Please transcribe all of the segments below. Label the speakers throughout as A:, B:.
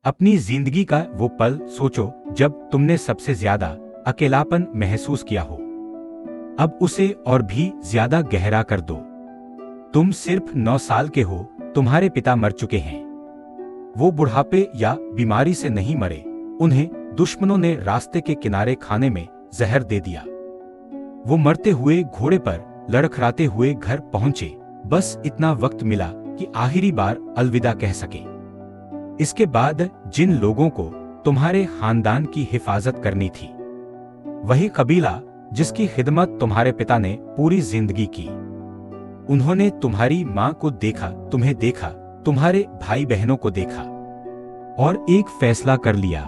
A: अपनी जिंदगी का वो पल सोचो जब तुमने सबसे ज्यादा अकेलापन महसूस किया हो। अब उसे और भी ज्यादा गहरा कर दो। तुम सिर्फ 9 साल के हो, तुम्हारे पिता मर चुके हैं। वो बुढ़ापे या बीमारी से नहीं मरे, उन्हें दुश्मनों ने रास्ते के किनारे खाने में जहर दे दिया। वो मरते हुए घोड़े पर लड़खड़ाते हुए घर पहुंचे, बस इतना वक्त मिला कि आखिरी बार अलविदा कह सके। इसके बाद जिन लोगों को तुम्हारे खानदान की हिफाजत करनी थी, वही कबीला जिसकी खिदमत तुम्हारे पिता ने पूरी जिंदगी की, उन्होंने तुम्हारी मां को देखा, तुम्हें देखा, तुम्हारे भाई बहनों को देखा और एक फैसला कर लिया।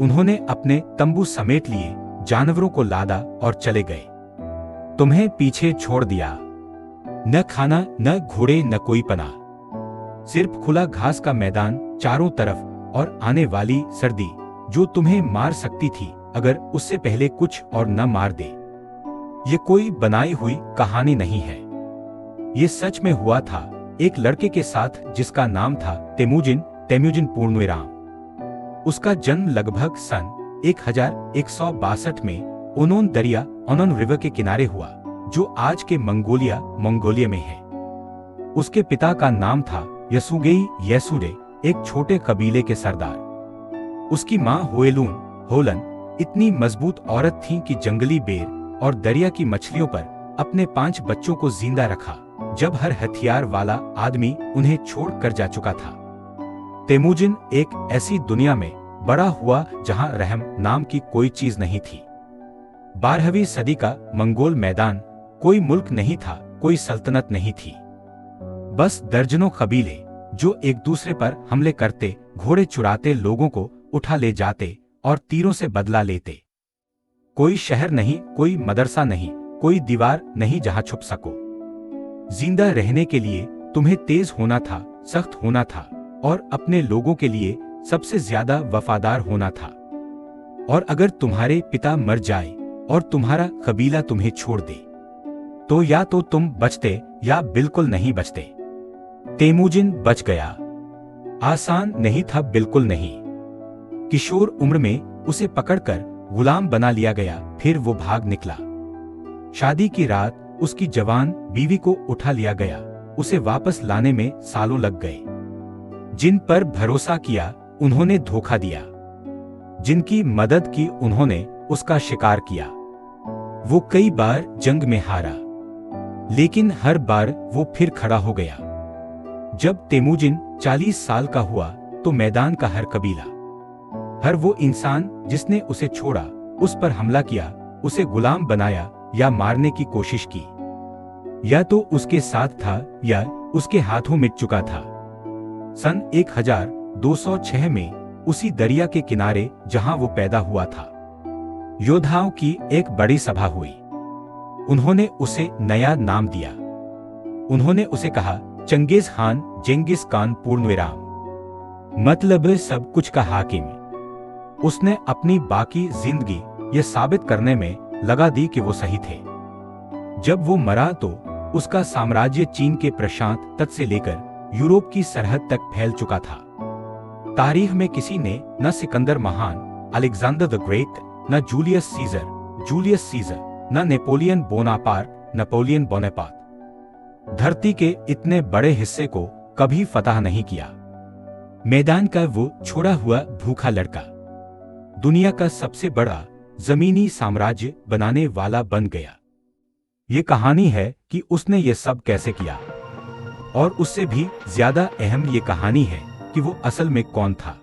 A: उन्होंने अपने तंबू समेट लिए, जानवरों को लादा और चले गए, तुम्हें पीछे छोड़ दिया। न खाना, न घोड़े, न कोई पनाह, सिर्फ खुला घास का मैदान चारों तरफ और आने वाली सर्दी जो तुम्हें मार सकती थी अगर उससे पहले कुछ और न मार दे। ये कोई बनाई हुई कहानी नहीं है, ये सच में हुआ था एक लड़के के साथ जिसका नाम था तेमुजिन पूर्णविराम। उसका जन्म लगभग सन 1162 में ओनोन दरिया ओनोन रिवर के किनारे हुआ, जो आज के मंगोलिया में है। उसके पिता का नाम था यसुगेई येसुरे, एक छोटे कबीले के सरदार। उसकी मां होलन इतनी मजबूत औरत थी कि जंगली बेर और दरिया की मछलियों पर अपने 5 बच्चों को जिंदा रखा जब हर हथियार वाला आदमी उन्हें छोड़ कर जा चुका था। तेमुजिन एक ऐसी दुनिया में बड़ा हुआ जहां रहम नाम की कोई चीज नहीं थी। 12वीं सदी का मंगोल मैदान कोई मुल्क नहीं था, कोई सल्तनत नहीं थी, बस दर्जनों कबीले जो एक दूसरे पर हमले करते, घोड़े चुराते, लोगों को उठा ले जाते और तीरों से बदला लेते। कोई शहर नहीं, कोई मदरसा नहीं, कोई दीवार नहीं जहां छुप सको। जिंदा रहने के लिए तुम्हें तेज होना था, सख्त होना था और अपने लोगों के लिए सबसे ज्यादा वफादार होना था। और अगर तुम्हारे पिता मर जाए और तुम्हारा कबीला तुम्हें छोड़ दे, तो या तो तुम बचते या बिल्कुल नहीं बचते। तेमुजिन बच गया। आसान नहीं था, बिल्कुल नहीं। किशोर उम्र में उसे पकड़कर गुलाम बना लिया गया, फिर वो भाग निकला। शादी की रात उसकी जवान बीवी को उठा लिया गया, उसे वापस लाने में सालों लग गए। जिन पर भरोसा किया उन्होंने धोखा दिया, जिनकी मदद की उन्होंने उसका शिकार किया। वो कई बार जंग में हारा, लेकिन हर बार वो फिर खड़ा हो गया। जब तेमुजिन 40 साल का हुआ तो मैदान का हर कबीला, हर वो इंसान जिसने उसे छोड़ा, उस पर हमला किया, उसे गुलाम बनाया या मारने की कोशिश की, या तो उसके साथ था या उसके हाथों मिट चुका था। सन 1206 में उसी दरिया के किनारे जहां वो पैदा हुआ था, योद्धाओं की एक बड़ी सभा हुई। उन्होंने उसे नया नाम दिया। उन्होंने उसे कहा चंगेज खान पूर्णविराम, मतलब सब कुछ का हाकिम। उसने अपनी बाकी जिंदगी ये साबित करने में लगा दी कि वो सही थे। जब वो मरा तो उसका साम्राज्य चीन के प्रशांत तट से लेकर यूरोप की सरहद तक फैल चुका था। तारीख में किसी ने न सिकंदर महान, अलेक्जेंडर द ग्रेट, न जूलियस सीजर, न नेपोलियन बोनापार्ट धरती के इतने बड़े हिस्से को कभी फतह नहीं किया। मैदान का वो छोड़ा हुआ भूखा लड़का दुनिया का सबसे बड़ा जमीनी साम्राज्य बनाने वाला बन गया। ये कहानी है कि उसने ये सब कैसे किया, और उससे भी ज्यादा अहम ये कहानी है कि वो असल में कौन था।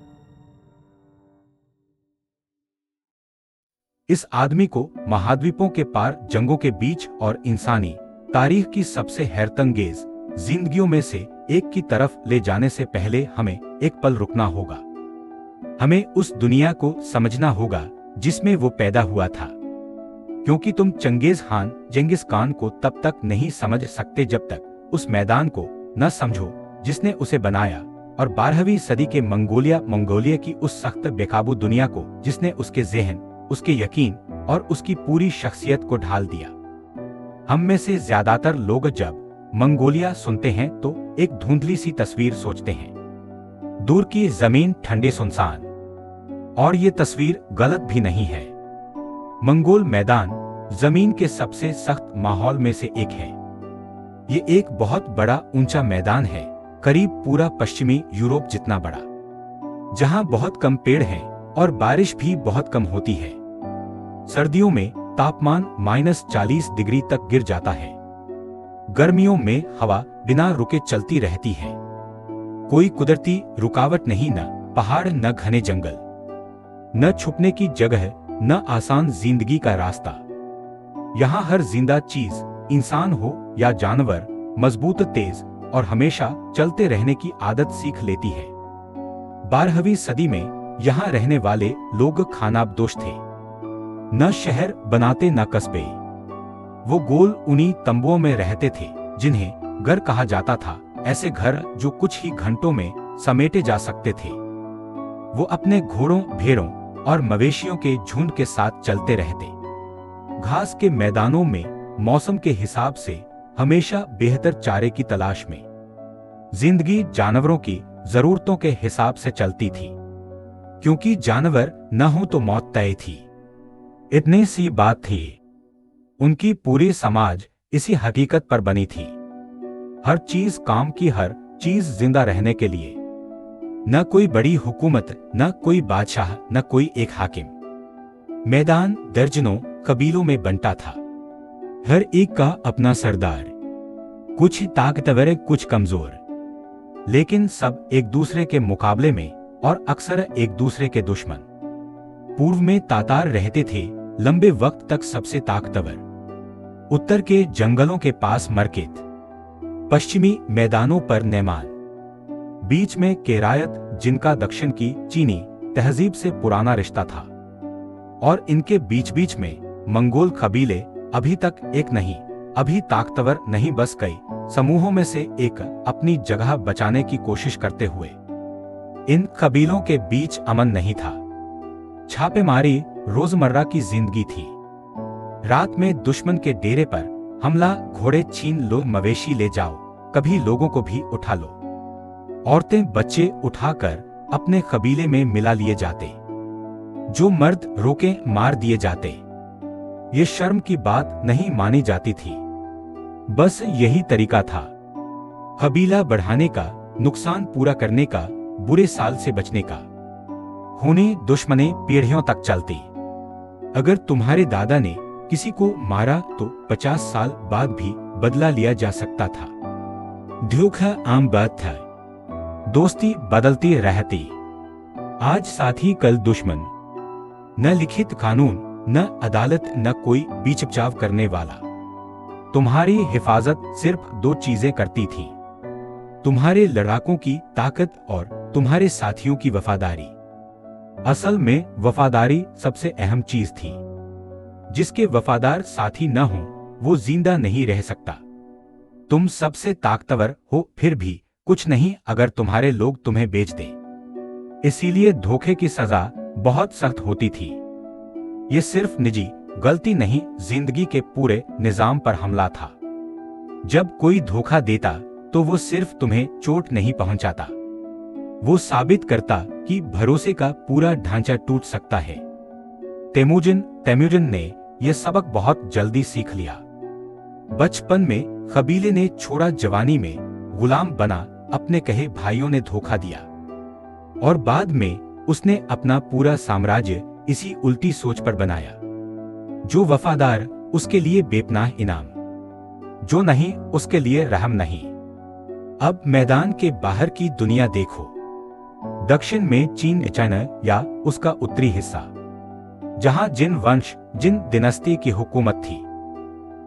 A: इस आदमी को महाद्वीपों के पार, जंगों के बीच और इंसानी तारीख की सबसे हैरतअंगेज जिंदगियों में से एक की तरफ ले जाने से पहले हमें एक पल रुकना होगा। हमें उस दुनिया को समझना होगा जिसमें वो पैदा हुआ था, क्योंकि तुम चंगेज खान को तब तक नहीं समझ सकते जब तक उस मैदान को न समझो जिसने उसे बनाया, और 12वीं सदी के मंगोलिया की उस सख्त बेकाबू दुनिया को जिसने उसके ज़हन, उसके यकीन और उसकी पूरी शख्सियत को ढाल दिया। हम में से ज्यादातर लोग जब मंगोलिया सुनते हैं तो एक धुंधली सी तस्वीर सोचते हैं, दूर की जमीन ठंडे सुनसान। और ये तस्वीर गलत भी नहीं है। मंगोल मैदान जमीन के सबसे सख्त माहौल में से एक है। ये एक बहुत बड़ा ऊंचा मैदान है, करीब पूरा पश्चिमी यूरोप जितना बड़ा, जहां बहुत कम पेड़ हैं और बारिश भी बहुत कम होती है। सर्दियों में तापमान -40 डिग्री तक गिर जाता है। गर्मियों में हवा बिना रुके चलती रहती है। कोई कुदरती रुकावट नहीं, न पहाड़, न घने जंगल, न छुपने की जगह, न आसान जिंदगी का रास्ता। यहाँ हर जिंदा चीज, इंसान हो या जानवर, मजबूत, तेज और हमेशा चलते रहने की आदत सीख लेती है। 12वीं सदी में यहाँ रहने वाले लोग खानाबदोश थे। न शहर बनाते न कस्बे। वो गोल ऊनी तंबुओं में रहते थे, जिन्हें घर कहा जाता था। ऐसे घर जो कुछ ही घंटों में समेटे जा सकते थे। वो अपने घोड़ों, भेड़ों और मवेशियों के झुंड के साथ चलते रहते। घास के मैदानों में मौसम के हिसाब से हमेशा बेहतर चारे की तलाश में। जिंदगी जानवरों की जरूरतों के हिसाब से चलती थी, क्योंकि जानवर न हो तो मौत तय थी। इतनी सी बात थी। उनकी पूरी समाज इसी हकीकत पर बनी थी। हर चीज काम की, हर चीज जिंदा रहने के लिए। न कोई बड़ी हुकूमत, न कोई बादशाह, न कोई एक हाकिम। मैदान दर्जनों कबीलों में बंटा था, हर एक का अपना सरदार। कुछ ताकतवर, कुछ कमजोर, लेकिन सब एक दूसरे के मुकाबले में और अक्सर एक दूसरे के दुश्मन। पूर्व में तातार रहते थे, लंबे वक्त तक सबसे ताकतवर। उत्तर के जंगलों के पास मरकेत, पश्चिमी मैदानों पर नैमान, बीच में केरायत, जिनका दक्षिण की चीनी तहजीब से पुराना रिश्ता था। और इनके बीच बीच में मंगोल कबीले, अभी तक एक नहीं, अभी ताकतवर नहीं, बस कई समूहों में से एक, अपनी जगह बचाने की कोशिश करते हुए। इन कबीलों के बीच अमन नहीं था। छापेमारी रोजमर्रा की जिंदगी थी। रात में दुश्मन के डेरे पर हमला, घोड़े छीन लो, मवेशी ले जाओ, कभी लोगों को भी उठा लो। औरतें बच्चे उठाकर अपने कबीले में मिला लिए जाते। जो मर्द रोके मार दिए जाते। ये शर्म की बात नहीं मानी जाती थी। बस यही तरीका था कबीला बढ़ाने का, नुकसान पूरा करने का, बुरे साल से बचने का। खूनी दुश्मनी पीढ़ियों तक चलती। अगर तुम्हारे दादा ने किसी को मारा तो 50 साल बाद भी बदला लिया जा सकता था। धोखा आम बात था। दोस्ती बदलती रहती। आज साथी, कल दुश्मन। न लिखित कानून, न अदालत, न कोई बीच बचाव करने वाला। तुम्हारी हिफाजत सिर्फ 2 चीजें करती थी, तुम्हारे लड़ाकों की ताकत और तुम्हारे साथियों की वफादारी। असल में वफादारी सबसे अहम चीज थी। जिसके वफादार साथी न हो, वो जिंदा नहीं रह सकता। तुम सबसे ताकतवर हो, फिर भी कुछ नहीं अगर तुम्हारे लोग तुम्हें बेच दें। इसीलिए धोखे की सजा बहुत सख्त होती थी। ये सिर्फ निजी गलती नहीं, जिंदगी के पूरे निजाम पर हमला था। जब कोई धोखा देता तो वो सिर्फ तुम्हें चोट नहीं पहुंचाता, वो साबित करता कि भरोसे का पूरा ढांचा टूट सकता है। तेमुजिन ने यह सबक बहुत जल्दी सीख लिया। बचपन में कबीले ने छोड़ा, जवानी में गुलाम बना, अपने कहे भाइयों ने धोखा दिया। और बाद में उसने अपना पूरा साम्राज्य इसी उल्टी सोच पर बनाया। जो वफादार, उसके लिए बेपनाह इनाम, जो नहीं, उसके लिए रहम नहीं। अब मैदान के बाहर की दुनिया देखो। दक्षिण में चीन, चाइना या उसका उत्तरी हिस्सा, जहां जिन वंश, जिन दिनस्ती की हुकूमत थी।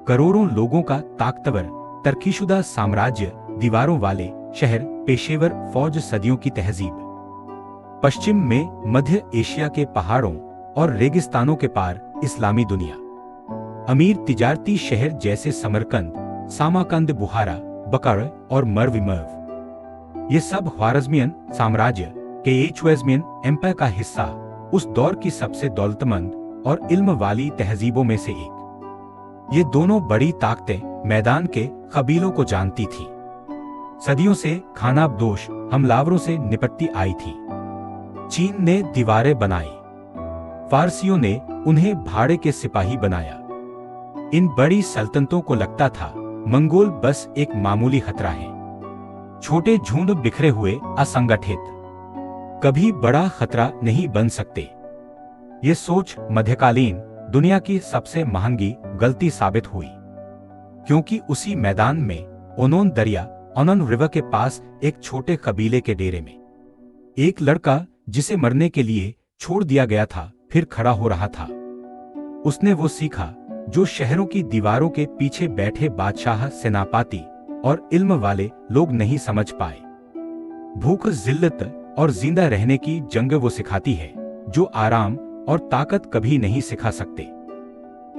A: करोड़ों लोगों का ताकतवर तरकीशुदा साम्राज्य, दीवारों वाले शहर, पेशेवर फौज, सदियों की तहजीब। पश्चिम में मध्य एशिया के पहाड़ों और रेगिस्तानों के पार इस्लामी दुनिया। अमीर तिजारती शहर जैसे समरकंद, सामाकंद, बुहारा, बकर और मर्व। ये सब ख्वारज़मियन साम्राज्य के ख्वारज़मियन एम्पायर का हिस्सा, उस दौर की सबसे दौलतमंद और इल्म वाली तहजीबों में से एक। ये दोनों बड़ी ताकतें मैदान के कबीलों को जानती थी। सदियों से खानाबदोश हमलावरों से निपटती आई थी। चीन ने दीवारें बनाई, फारसियों ने उन्हें भाड़े के सिपाही बनाया। इन बड़ी सल्तनतों को लगता था मंगोल बस एक मामूली खतरा है, छोटे झुंड बिखरे हुए असंगठित, कभी बड़ा खतरा नहीं बन सकते। ये सोच मध्यकालीन दुनिया की सबसे महंगी गलती साबित हुई, क्योंकि उसी मैदान में ओनोन दरिया ओनोन रिवर के पास एक छोटे कबीले के डेरे में एक लड़का, जिसे मरने के लिए छोड़ दिया गया था, फिर खड़ा हो रहा था। उसने वो सीखा जो शहरों की दीवारों के पीछे बैठे बादशाह, सेनापति और इल्म वाले लोग नहीं समझ पाए। भूख, जिल्लत और जिंदा रहने की जंग वो सिखाती है जो आराम और ताकत कभी नहीं सिखा सकते।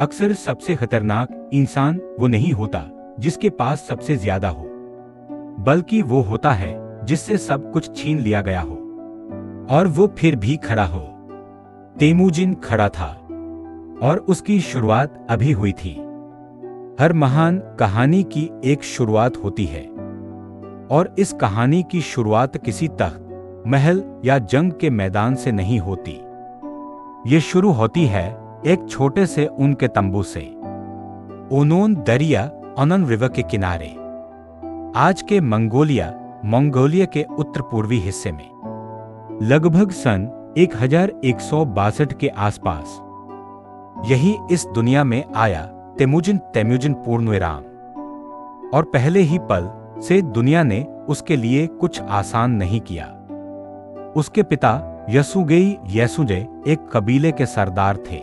A: अक्सर सबसे खतरनाक इंसान वो नहीं होता जिसके पास सबसे ज्यादा हो, बल्कि वो होता है जिससे सब कुछ छीन लिया गया हो और वो फिर भी खड़ा हो। तेमुजिन खड़ा था और उसकी शुरुआत अभी हुई थी। हर महान कहानी की एक शुरुआत होती है और इस कहानी की शुरुआत किसी तख्त, महल या जंग के मैदान से नहीं होती। ये शुरू होती है एक छोटे से ऊन के तंबू से, ओनोन दरिया ओनोन रिवर के किनारे, आज के मंगोलिया के उत्तर पूर्वी हिस्से में, लगभग सन 1162 के आसपास। यही इस दुनिया में आया तेमुजिन पूर्णविराम, और पहले ही पल से दुनिया ने उसके लिए कुछ आसान नहीं किया। उसके पिता येसुजे एक कबीले के सरदार थे,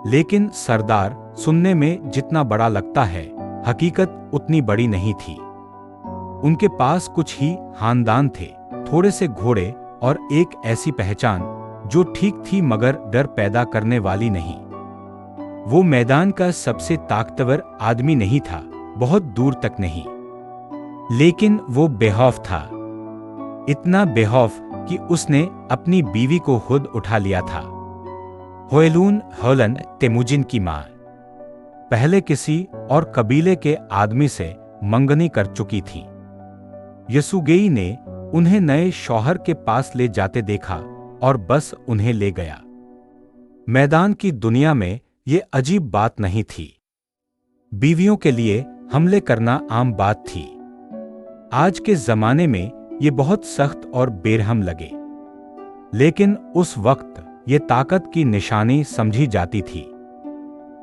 A: लेकिन सरदार सुनने में जितना बड़ा लगता है, हकीकत उतनी बड़ी नहीं थी। उनके पास कुछ ही खानदान थे, थोड़े से घोड़े और एक ऐसी पहचान जो ठीक थी मगर डर पैदा करने वाली नहीं। वो मैदान का सबसे ताकतवर आदमी नहीं था, बहुत दूर तक नहीं, लेकिन वो बेखौफ था, इतना बेखौफ कि उसने अपनी बीवी को खुद उठा लिया था। होलन तेमुजिन की मां पहले किसी और कबीले के आदमी से मंगनी कर चुकी थी। यसुगेई ने उन्हें नए शौहर के पास ले जाते देखा और बस उन्हें ले गया। मैदान की दुनिया में ये अजीब बात नहीं थी। बीवियों के लिए हमले करना आम बात थी। आज के जमाने में ये बहुत सख्त और बेरहम लगे, लेकिन उस वक्त ये ताकत की निशानी समझी जाती थी।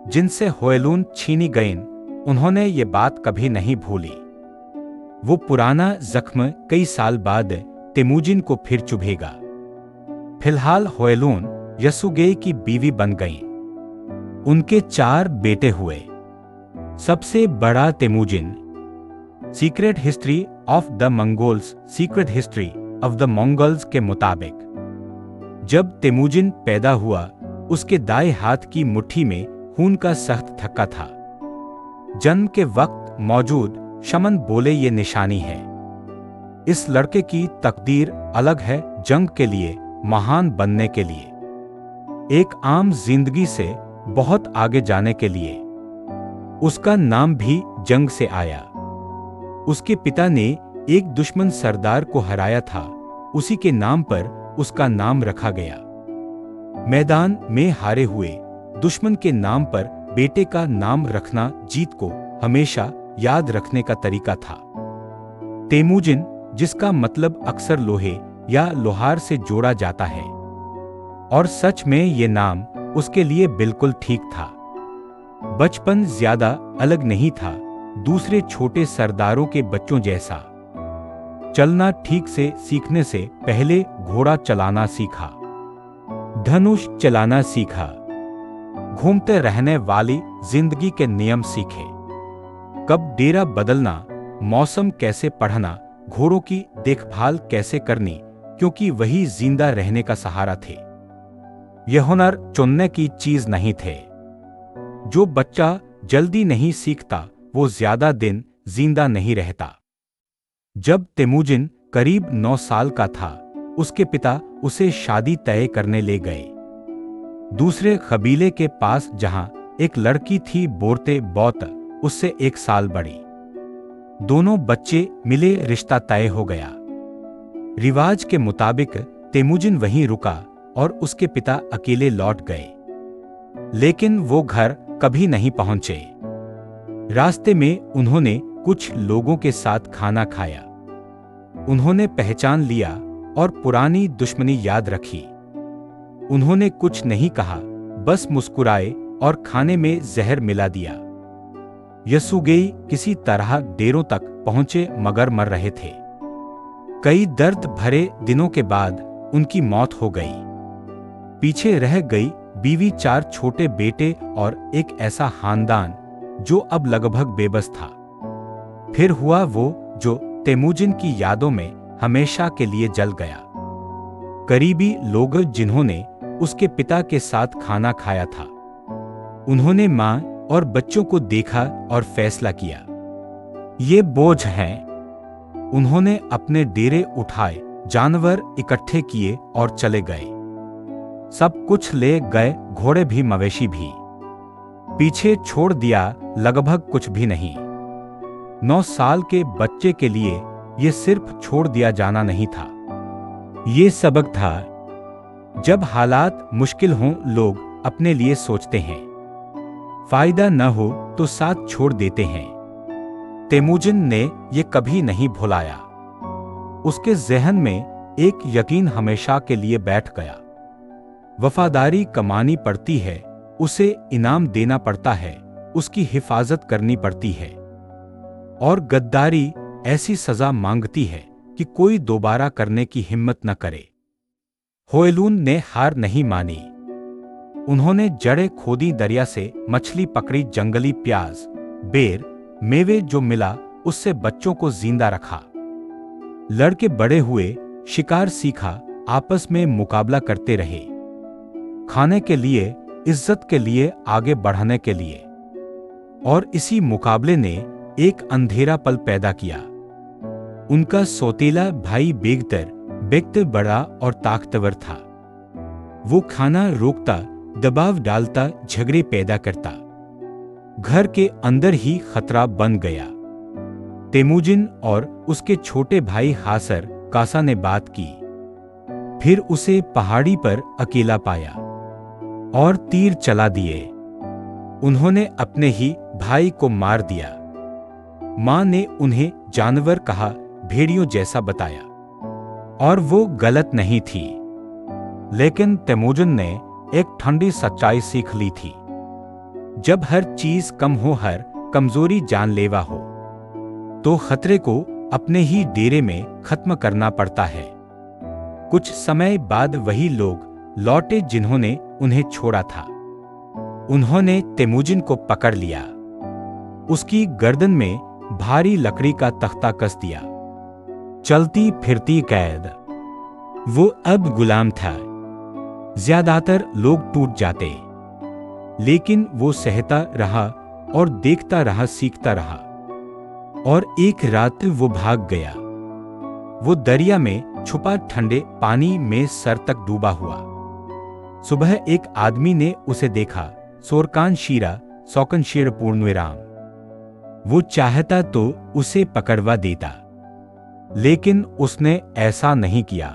A: जिनसे होयलून छीनी गईं, उन्होंने ये बात कभी नहीं भूली। वो पुराना जख्म कई साल बाद तेमुजिन को फिर चुभेगा। फिलहाल होयलून यसुगेई की बीवी बन गईं। उनके 4 बेटे हुए। सबसे बड़ा Temujin, secret history of the Mongols, secret history of the Mongols के मुताबिक, जब तेमुजिन पैदा हुआ, उसके दाएं हाथ की मुट्ठी में खून का सख्त थक्का था। जन्म के वक्त मौजूद शमन बोले ये निशानी है। इस लड़के की तकदीर अलग है, जंग के लिए, महान बनने के लिए, एक आम जिंदगी से बहुत आगे जाने के लिए। उसका नाम भी जंग से आया। उसके पिता ने एक दुश्मन सरदार को हराया था, उसी के नाम पर उसका नाम रखा गया। मैदान में हारे हुए दुश्मन के नाम पर बेटे का नाम रखना जीत को हमेशा याद रखने का तरीका था। तेमुजिन, जिसका मतलब अक्सर लोहे या लोहार से जोड़ा जाता है, और सच में ये नाम उसके लिए बिल्कुल ठीक था। बचपन ज्यादा अलग नहीं था दूसरे छोटे सरदारों के बच्चों जैसा। चलना ठीक से सीखने से पहले घोड़ा चलाना सीखा, धनुष चलाना सीखा, घूमते रहने वाली जिंदगी के नियम सीखे, कब डेरा बदलना, मौसम कैसे पढ़ना, घोड़ों की देखभाल कैसे करनी, क्योंकि वही जिंदा रहने का सहारा थे। यह हुनर चुनने की चीज नहीं थे। जो बच्चा जल्दी नहीं सीखता वो ज्यादा दिन जिंदा नहीं रहता। जब तेमुजिन करीब 9 साल का था, उसके पिता उसे शादी तय करने ले गए दूसरे कबीले के पास, जहां एक लड़की थी बोरते बौत, उससे 1 साल बड़ी। दोनों बच्चे मिले, रिश्ता तय हो गया। रिवाज के मुताबिक तेमुजिन वहीं रुका और उसके पिता अकेले लौट गए, लेकिन वो घर कभी नहीं पहुंचे। रास्ते में उन्होंने कुछ लोगों के साथ खाना खाया। उन्होंने पहचान लिया और पुरानी दुश्मनी याद रखी। उन्होंने कुछ नहीं कहा, बस मुस्कुराए और खाने में जहर मिला दिया। यसुगेई किसी तरह डेरों तक पहुंचे मगर मर रहे थे। कई दर्द भरे दिनों के बाद उनकी मौत हो गई। पीछे रह गई बीवी, 4 छोटे बेटे और एक ऐसा खानदान जो अब लगभग बेबस था। फिर हुआ वो जो तेमुजिन की यादों में हमेशा के लिए जल गया। करीबी लोग जिन्होंने उसके पिता के साथ खाना खाया था, उन्होंने मां और बच्चों को देखा और फैसला किया, ये बोझ हैं। उन्होंने अपने डेरे उठाए, जानवर इकट्ठे किए और चले गए। सब कुछ ले गए, घोड़े भी मवेशी भी। पीछे छोड़ दिया लगभग कुछ भी नहीं। 9 साल के बच्चे के लिए ये सिर्फ छोड़ दिया जाना नहीं था, ये सबक था। जब हालात मुश्किल हों, लोग अपने लिए सोचते हैं, फायदा न हो तो साथ छोड़ देते हैं। तेमुजिन ने ये कभी नहीं भुलाया। उसके ज़हन में एक यकीन हमेशा के लिए बैठ गया, वफादारी कमानी पड़ती है, उसे इनाम देना पड़ता है, उसकी हिफाजत करनी पड़ती है, और गद्दारी ऐसी सजा मांगती है कि कोई दोबारा करने की हिम्मत न करे। होयलून ने हार नहीं मानी। उन्होंने जड़ें खोदी, दरिया से मछली पकड़ी, जंगली प्याज, बेर, मेवे जो मिला उससे बच्चों को जिंदा रखा। लड़के बड़े हुए, शिकार सीखा, आपस में मुकाबला करते रहे, खाने के लिए, इज्जत के लिए, आगे बढ़ने के लिए। और इसी मुकाबले ने एक अंधेरा पल पैदा किया। उनका सौतेला भाई बेगतर बड़ा और ताकतवर था। वो खाना रोकता, दबाव डालता, झगड़े पैदा करता। घर के अंदर ही खतरा बन गया। तेमुजिन और उसके छोटे भाई हासर कासा ने बात की। फिर उसे पहाड़ी पर अकेला पाया और तीर चला दिए। उन्होंने अपने ही भाई को मार दिया। मां ने उन्हें जानवर कहा, भेड़ियों जैसा बताया, और वो गलत नहीं थी। लेकिन तेमुजिन ने एक ठंडी सच्चाई सीख ली थी, जब हर चीज कम हो, हर कमजोरी जानलेवा हो, तो खतरे को अपने ही डेरे में खत्म करना पड़ता है। कुछ समय बाद वही लोग लौटे जिन्होंने उन्हें छोड़ा था। उन्होंने तेमुजिन को पकड़ लिया, उसकी गर्दन में भारी लकड़ी का तख्ता कस दिया। चलती फिरती कैद। वो अब गुलाम था। ज्यादातर लोग टूट जाते, लेकिन वो सहता रहा और देखता रहा, सीखता रहा। और एक रात वो भाग गया। वो दरिया में छुपा, ठंडे पानी में सर तक डूबा हुआ। सुबह एक आदमी ने उसे देखा, सोरकान शीरा सौकन शीर पूर्णविराम। वो चाहता तो उसे पकड़वा देता, लेकिन उसने ऐसा नहीं किया।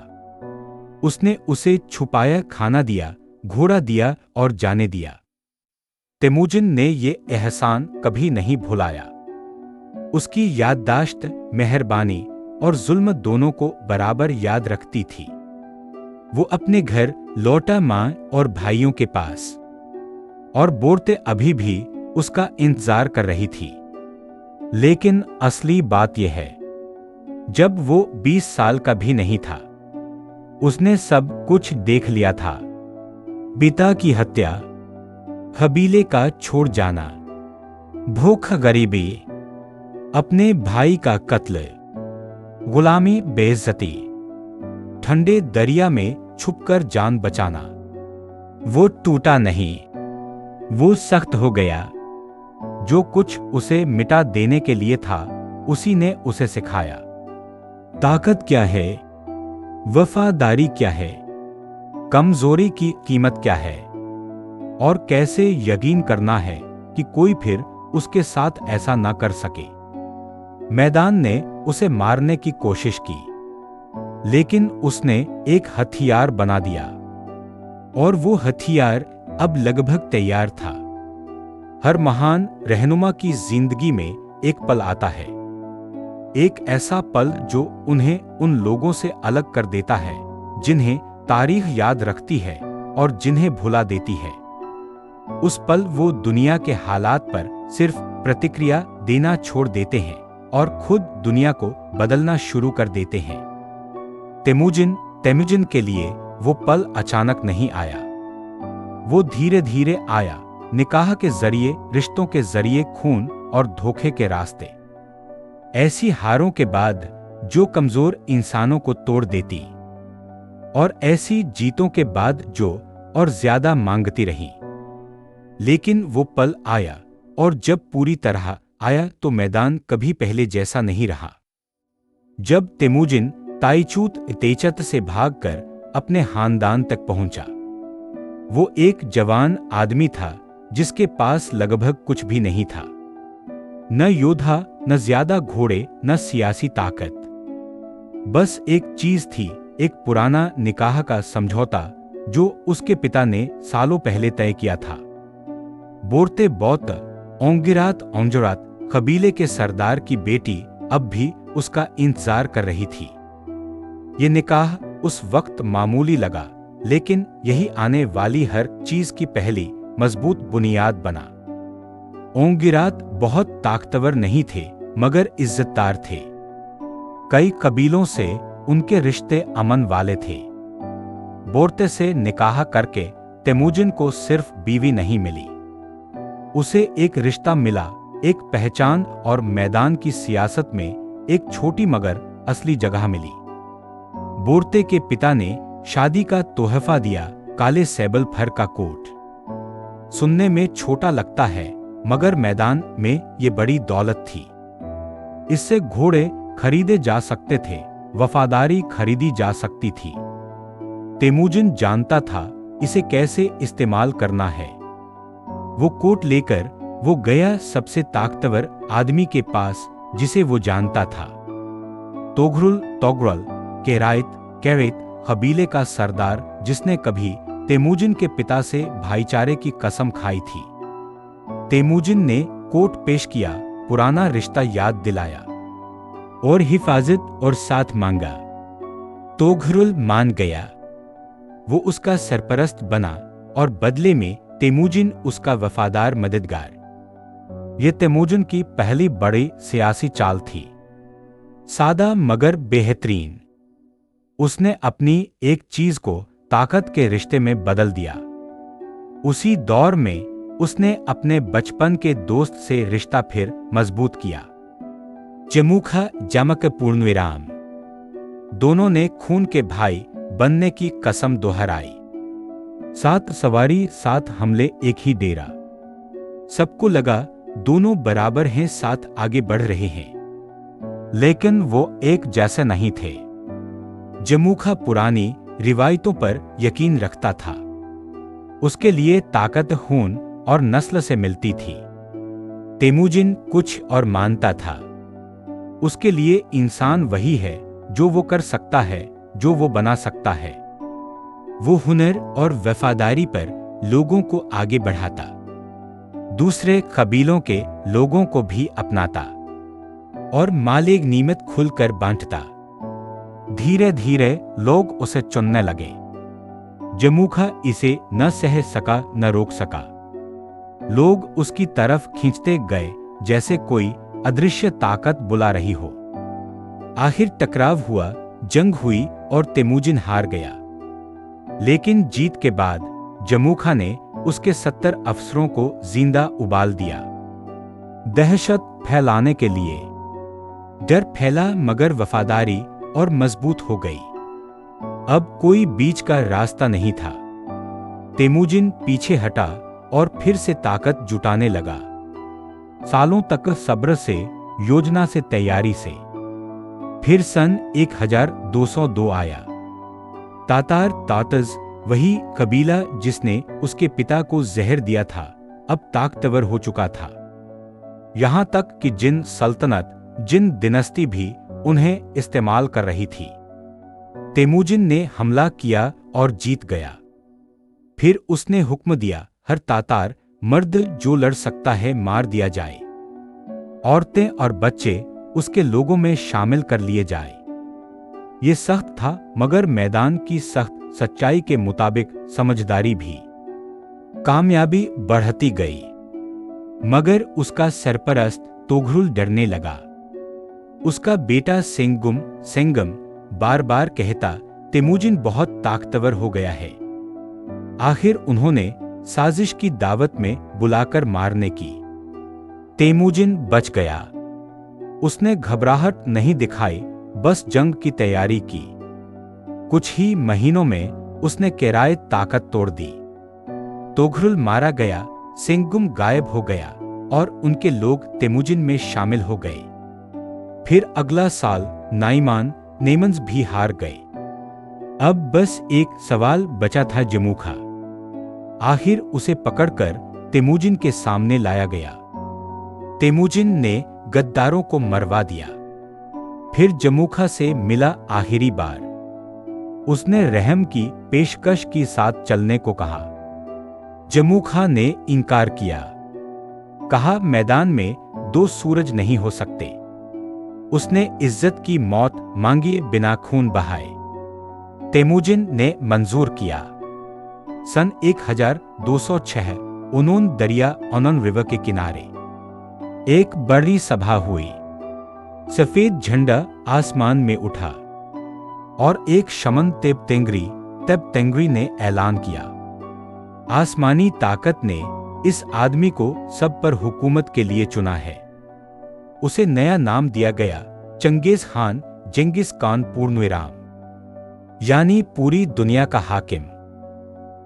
A: उसने उसे छुपाया, खाना दिया, घोड़ा दिया और जाने दिया। तेमुजिन ने ये एहसान कभी नहीं भुलाया। उसकी याददाश्त मेहरबानी और जुल्म दोनों को बराबर याद रखती थी। वो अपने घर लौटा, मां और भाइयों के पास, और बोरते अभी भी उसका इंतजार कर रही थी। लेकिन असली बात यह है, जब वो 20 साल का भी नहीं था, उसने सब कुछ देख लिया था। पिता की हत्या, कबीले का छोड़ जाना, भूख, गरीबी, अपने भाई का कत्ल, गुलामी, बेइज्जती, ठंडे दरिया में छुपकर जान बचाना। वो टूटा नहीं, वो सख्त हो गया। जो कुछ उसे मिटा देने के लिए था, उसी ने उसे सिखाया। ताकत क्या है, वफादारी क्या है, कमजोरी की कीमत क्या है, और कैसे यकीन करना है कि कोई फिर उसके साथ ऐसा ना कर सके। मैदान ने उसे मारने की कोशिश की, लेकिन उसने एक हथियार बना दिया, और वो हथियार अब लगभग तैयार था। हर महान रहनुमा की जिंदगी में एक पल आता है, एक ऐसा पल जो उन्हें उन लोगों से अलग कर देता है जिन्हें तारीख याद रखती है और जिन्हें भुला देती है। उस पल वो दुनिया के हालात पर सिर्फ प्रतिक्रिया देना छोड़ देते हैं और खुद दुनिया को बदलना शुरू कर देते हैं। तेमुजिन के लिए वो पल अचानक नहीं आया, वो धीरे धीरे आया, निकाह के जरिए, रिश्तों के जरिए, खून और धोखे के रास्ते। ऐसी हारों के बाद जो कमजोर इंसानों को तोड़ देती, और ऐसी जीतों के बाद जो और ज्यादा मांगती रही। लेकिन वो पल आया, और जब पूरी तरह आया तो मैदान कभी पहले जैसा नहीं रहा। जब तेमुजिन ताइचुत तेचत से भागकर अपने खानदान तक पहुंचा, वो एक जवान आदमी था जिसके पास लगभग कुछ भी नहीं था, न योद्धा, न ज्यादा घोड़े, न सियासी ताकत। बस एक चीज थी, एक पुराना निकाह का समझौता जो उसके पिता ने सालों पहले तय किया था। बोर्ते बौत ओंजरात कबीले के सरदार की बेटी अब भी उसका इंतजार कर रही थी। ये निकाह उस वक्त मामूली लगा, लेकिन यही आने वाली हर चीज की पहली मजबूत बुनियाद बना। ओंगिरात बहुत ताकतवर नहीं थे, मगर इज्जतदार थे। कई कबीलों से उनके रिश्ते अमन वाले थे। बोर्ते से निकाह करके तेमुजिन को सिर्फ बीवी नहीं मिली, उसे एक रिश्ता मिला, एक पहचान, और मैदान की सियासत में एक छोटी मगर असली जगह मिली। बोर्ते के पिता ने शादी का तोहफा दिया, काले सैबल फर का कोट। सुनने में छोटा लगता है, मगर मैदान में ये बड़ी दौलत थी। इससे घोड़े खरीदे जा सकते थे, वफादारी खरीदी जा सकती थी। तेमुजिन जानता था इसे कैसे इस्तेमाल करना है। वो कोट लेकर वो गया सबसे ताकतवर आदमी के पास जिसे वो जानता था। तोगरुल कैरेत कबीले का सरदार, जिसने कभी तेमुजिन के पिता से भाईचारे की कसम खाई थी। तेमुजिन ने कोट पेश किया, पुराना रिश्ता याद दिलाया और हिफाजत और साथ मांगा। तोगरुल मान गया, वो उसका सरपरस्त बना और बदले में तेमुजिन उसका वफादार मददगार। यह तेमुजिन की पहली बड़ी सियासी चाल थी, सादा मगर बेहतरीन। उसने अपनी एक चीज को ताकत के रिश्ते में बदल दिया। उसी दौर में उसने अपने बचपन के दोस्त से रिश्ता फिर मजबूत किया। जमुखा जमक पूर्णविराम। दोनों ने खून के भाई बनने की कसम दोहराई। 7 सवारी 7 हमले एक ही डेरा। सबको लगा दोनों बराबर हैं, साथ आगे बढ़ रहे हैं, लेकिन वो एक जैसे नहीं थे। जमुखा पुरानी रिवायतों पर यकीन रखता था। उसके लिए ताकत खून और नस्ल से मिलती थी। तेमुजिन कुछ और मानता था। उसके लिए इंसान वही है जो वो कर सकता है, जो वो बना सकता है। वो हुनर और वफादारी पर लोगों को आगे बढ़ाता, दूसरे कबीलों के लोगों को भी अपनाता और माले गनीमत खुलकर बांटता। धीरे धीरे लोग उसे चुनने लगे। जमुखा इसे न सह सका न रोक सका। लोग उसकी तरफ खींचते गए जैसे कोई अदृश्य ताकत बुला रही हो। आखिर टकराव हुआ, जंग हुई और तेमुजिन हार गया। लेकिन जीत के बाद जमुखा ने उसके 70 अफसरों को जिंदा उबाल दिया, दहशत फैलाने के लिए। डर फैला मगर वफादारी और मजबूत हो गई। अब कोई बीच का रास्ता नहीं था। तेमुजिन पीछे हटा और फिर से ताकत जुटाने लगा, सालों तक सब्र से, योजना से, तैयारी से। फिर सन 1202 आया। तातज, वही कबीला जिसने उसके पिता को जहर दिया था, अब ताकतवर हो चुका था। यहां तक कि जिन सल्तनत, जिन दिनस्ती भी उन्हें इस्तेमाल कर रही थी। तेमुजिन ने हमला किया और जीत गया। फिर उसने हुक्म दिया, हर तातार मर्द जो लड़ सकता है मार दिया जाए। औरतें और बच्चे उसके लोगों में शामिल कर लिए जाए। ये सख्त था, मगर मैदान की सख्त सच्चाई के मुताबिक समझदारी भी। कामयाबी बढ़ती गई, मगर उसका सरपरस्त तोघरुल डरने लगा। उसका बेटा सेंगम बार बार कहता, तेमुजिन बहुत ताकतवर हो गया है। आखिर उन्होंने साजिश की दावत में बुलाकर मारने की। तेमुजिन बच गया। उसने घबराहट नहीं दिखाई, बस जंग की तैयारी की। कुछ ही महीनों में उसने केराए ताकत तोड़ दी। तोघरुल मारा गया, सेंगुम गायब हो गया और उनके लोग तेमुजिन में शामिल हो गए। फिर अगला साल नेमन्स भी हार गए। अब बस एक सवाल बचा था, जमूखा। आखिर उसे पकड़कर तेमुजिन के सामने लाया गया। तेमुजिन ने गद्दारों को मरवा दिया। फिर जमूखा से मिला आखिरी बार। उसने रहम की पेशकश के साथ चलने को कहा। जमूखा ने इनकार किया। कहा, मैदान में दो सूरज नहीं हो सकते। उसने इज्जत की मौत मांगी बिना खून बहाए। तेमुजिन ने मंजूर किया। सन 1206 ओनोन दरिया ओनोन रिवर के किनारे एक बड़ी सभा हुई। सफेद झंडा आसमान में उठा और एक शमन तेब्तेंग्री ने ऐलान किया, आसमानी ताकत ने इस आदमी को सब पर हुकूमत के लिए चुना है। उसे नया नाम दिया गया, चेंगिस खान पूर्णविराम, यानी पूरी दुनिया का हाकिम।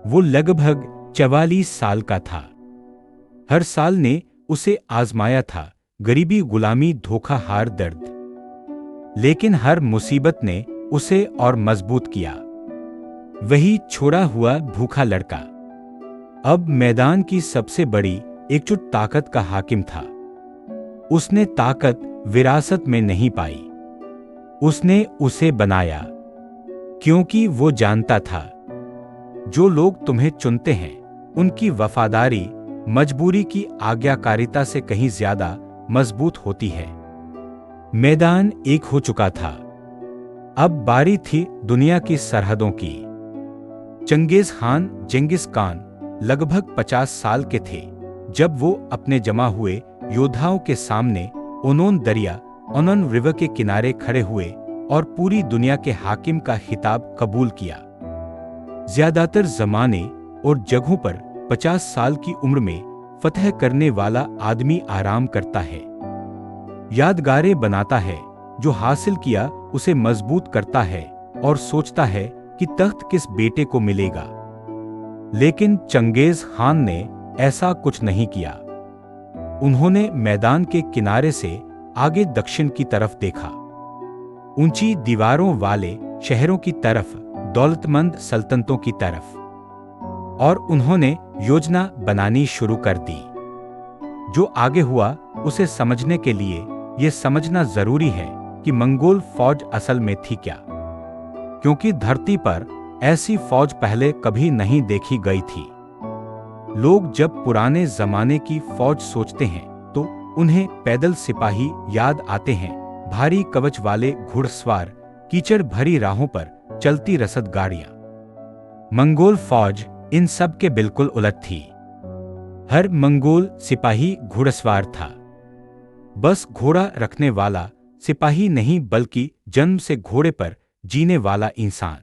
A: वो लगभग 44 साल का था। हर साल ने उसे आजमाया था, गरीबी, गुलामी, धोखा, हार, दर्द। लेकिन हर मुसीबत ने उसे और मजबूत किया। वही छोड़ा हुआ भूखा लड़का अब मैदान की सबसे बड़ी एकजुट ताकत का हाकिम था। उसने ताकत विरासत में नहीं पाई, उसने उसे बनाया, क्योंकि वो जानता था जो लोग तुम्हें चुनते हैं उनकी वफादारी मजबूरी की आज्ञाकारिता से कहीं ज्यादा मजबूत होती है। मैदान एक हो चुका था। अब बारी थी दुनिया की सरहदों की। चेंगिस खान लगभग 50 साल के थे जब वो अपने जमा हुए योद्धाओं के सामने ओनोन दरिया ओनोन रिवर के किनारे खड़े हुए और पूरी दुनिया के हाकिम का खिताब कबूल किया। ज्यादातर जमाने और जगहों पर 50 साल की उम्र में फतह करने वाला आदमी आराम करता है, यादगारें बनाता है, जो हासिल किया उसे मजबूत करता है और सोचता है कि तख्त किस बेटे को मिलेगा। लेकिन चंगेज खान ने ऐसा कुछ नहीं किया। उन्होंने मैदान के किनारे से आगे दक्षिण की तरफ देखा, ऊंची दीवारों वाले शहरों की तरफ, दौलतमंद सल्तनतों की तरफ, और उन्होंने योजना बनानी शुरू कर दी। जो आगे हुआ उसे समझने के लिए यह समझना जरूरी है कि मंगोल फौज असल में थी क्या, क्योंकि धरती पर ऐसी फौज पहले कभी नहीं देखी गई थी। लोग जब पुराने जमाने की फौज सोचते हैं तो उन्हें पैदल सिपाही याद आते हैं, भारी कवच वाले घुड़सवार, कीचड़ भरी राहों पर चलती रसद गाड़ियां। मंगोल फौज इन सब के बिल्कुल उलट थी। हर मंगोल सिपाही घुड़सवार था, बस घोड़ा रखने वाला सिपाही नहीं, बल्कि जन्म से घोड़े पर जीने वाला इंसान,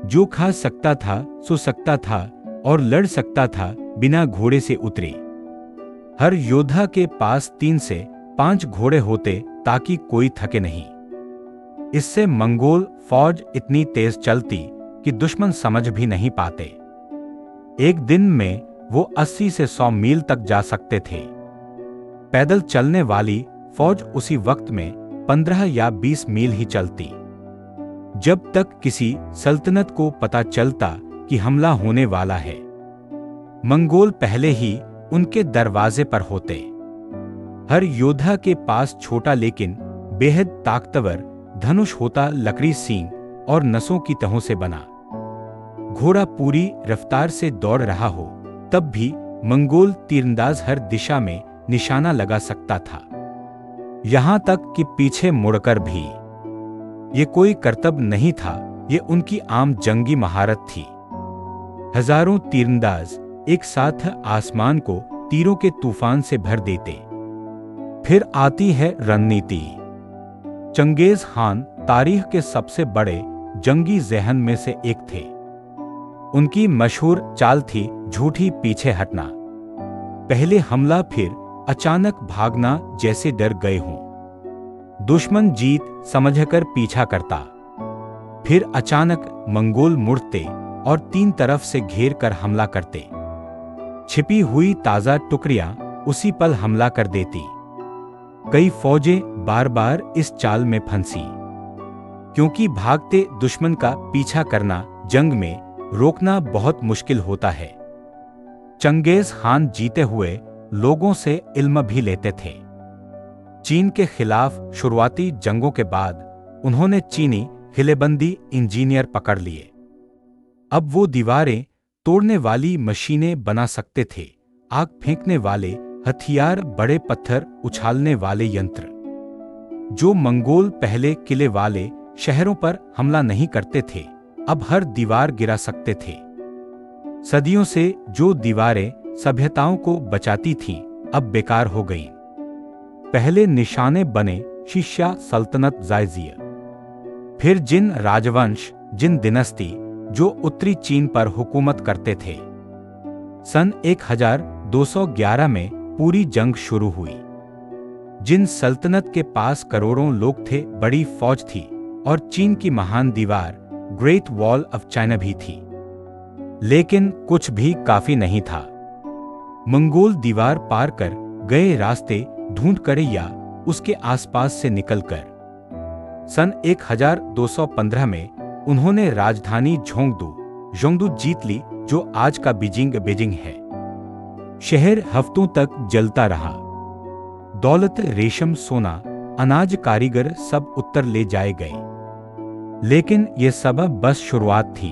A: जो खा सकता था, सो सकता था और लड़ सकता था बिना घोड़े से उतरे। हर योद्धा के पास 3 से 5 घोड़े होते ताकि कोई थके नहीं। इससे मंगोल फौज इतनी तेज चलती कि दुश्मन समझ भी नहीं पाते। एक दिन में वो 80 से 100 मील तक जा सकते थे। पैदल चलने वाली फौज उसी वक्त में 15 या 20 मील ही चलती। जब तक किसी सल्तनत को पता चलता कि हमला होने वाला है, मंगोल पहले ही उनके दरवाजे पर होते। हर योद्धा के पास छोटा लेकिन बेहद ताकतवर धनुष होता, लकड़ी सींग और नसों की तहों से बना। घोड़ा पूरी रफ्तार से दौड़ रहा हो तब भी मंगोल तीरंदाज हर दिशा में निशाना लगा सकता था, यहां तक कि पीछे मुड़कर भी। ये कोई करतब नहीं था, ये उनकी आम जंगी महारत थी। हजारों तीरंदाज एक साथ आसमान को तीरों के तूफान से भर देते। फिर आती है रणनीति। चंगेज खान तारीख के सबसे बड़े जंगी ज़हन में से एक थे। उनकी मशहूर चाल थी झूठी पीछे हटना। पहले हमला, फिर अचानक भागना जैसे डर गए हों। दुश्मन जीत समझकर पीछा करता, फिर अचानक मंगोल मुड़ते और तीन तरफ से घेर कर हमला करते। छिपी हुई ताजा टुकड़ियां उसी पल हमला कर देती। कई फौजें बार बार इस चाल में फंसी, क्योंकि भागते दुश्मन का पीछा करना जंग में रोकना बहुत मुश्किल होता है। चंगेज खान जीते हुए लोगों से इल्म भी लेते थे। चीन के खिलाफ शुरुआती जंगों के बाद उन्होंने चीनी किलेबंदी इंजीनियर पकड़ लिए। अब वो दीवारें तोड़ने वाली मशीनें बना सकते थे, आग फेंकने वाले हथियार, बड़े पत्थर उछालने वाले यंत्र। जो मंगोल पहले किले वाले शहरों पर हमला नहीं करते थे, अब हर दीवार गिरा सकते थे। सदियों से जो दीवारें सभ्यताओं को बचाती थीं, अब बेकार हो गईं। पहले निशाने बने शिष्या सल्तनत जायजिया, फिर जिन राजवंश, जिन दिनस्ती जो उत्तरी चीन पर हुकूमत करते थे। सन 1211 में पूरी जंग शुरू हुई। जिन सल्तनत के पास करोड़ों लोग थे, बड़ी फौज थी और चीन की महान दीवार ग्रेट वॉल ऑफ चाइना भी थी, लेकिन कुछ भी काफी नहीं था। मंगोल दीवार पार कर गए रास्ते ढूंढ कर या उसके आसपास से निकलकर सन 1215 में उन्होंने राजधानी झोंगडू जीत ली, जो आज का बीजिंग है। शहर हफ्तों तक जलता रहा। दौलत, रेशम, सोना, अनाज, कारीगर सब उत्तर ले जाए गए। लेकिन ये सब बस शुरुआत थी।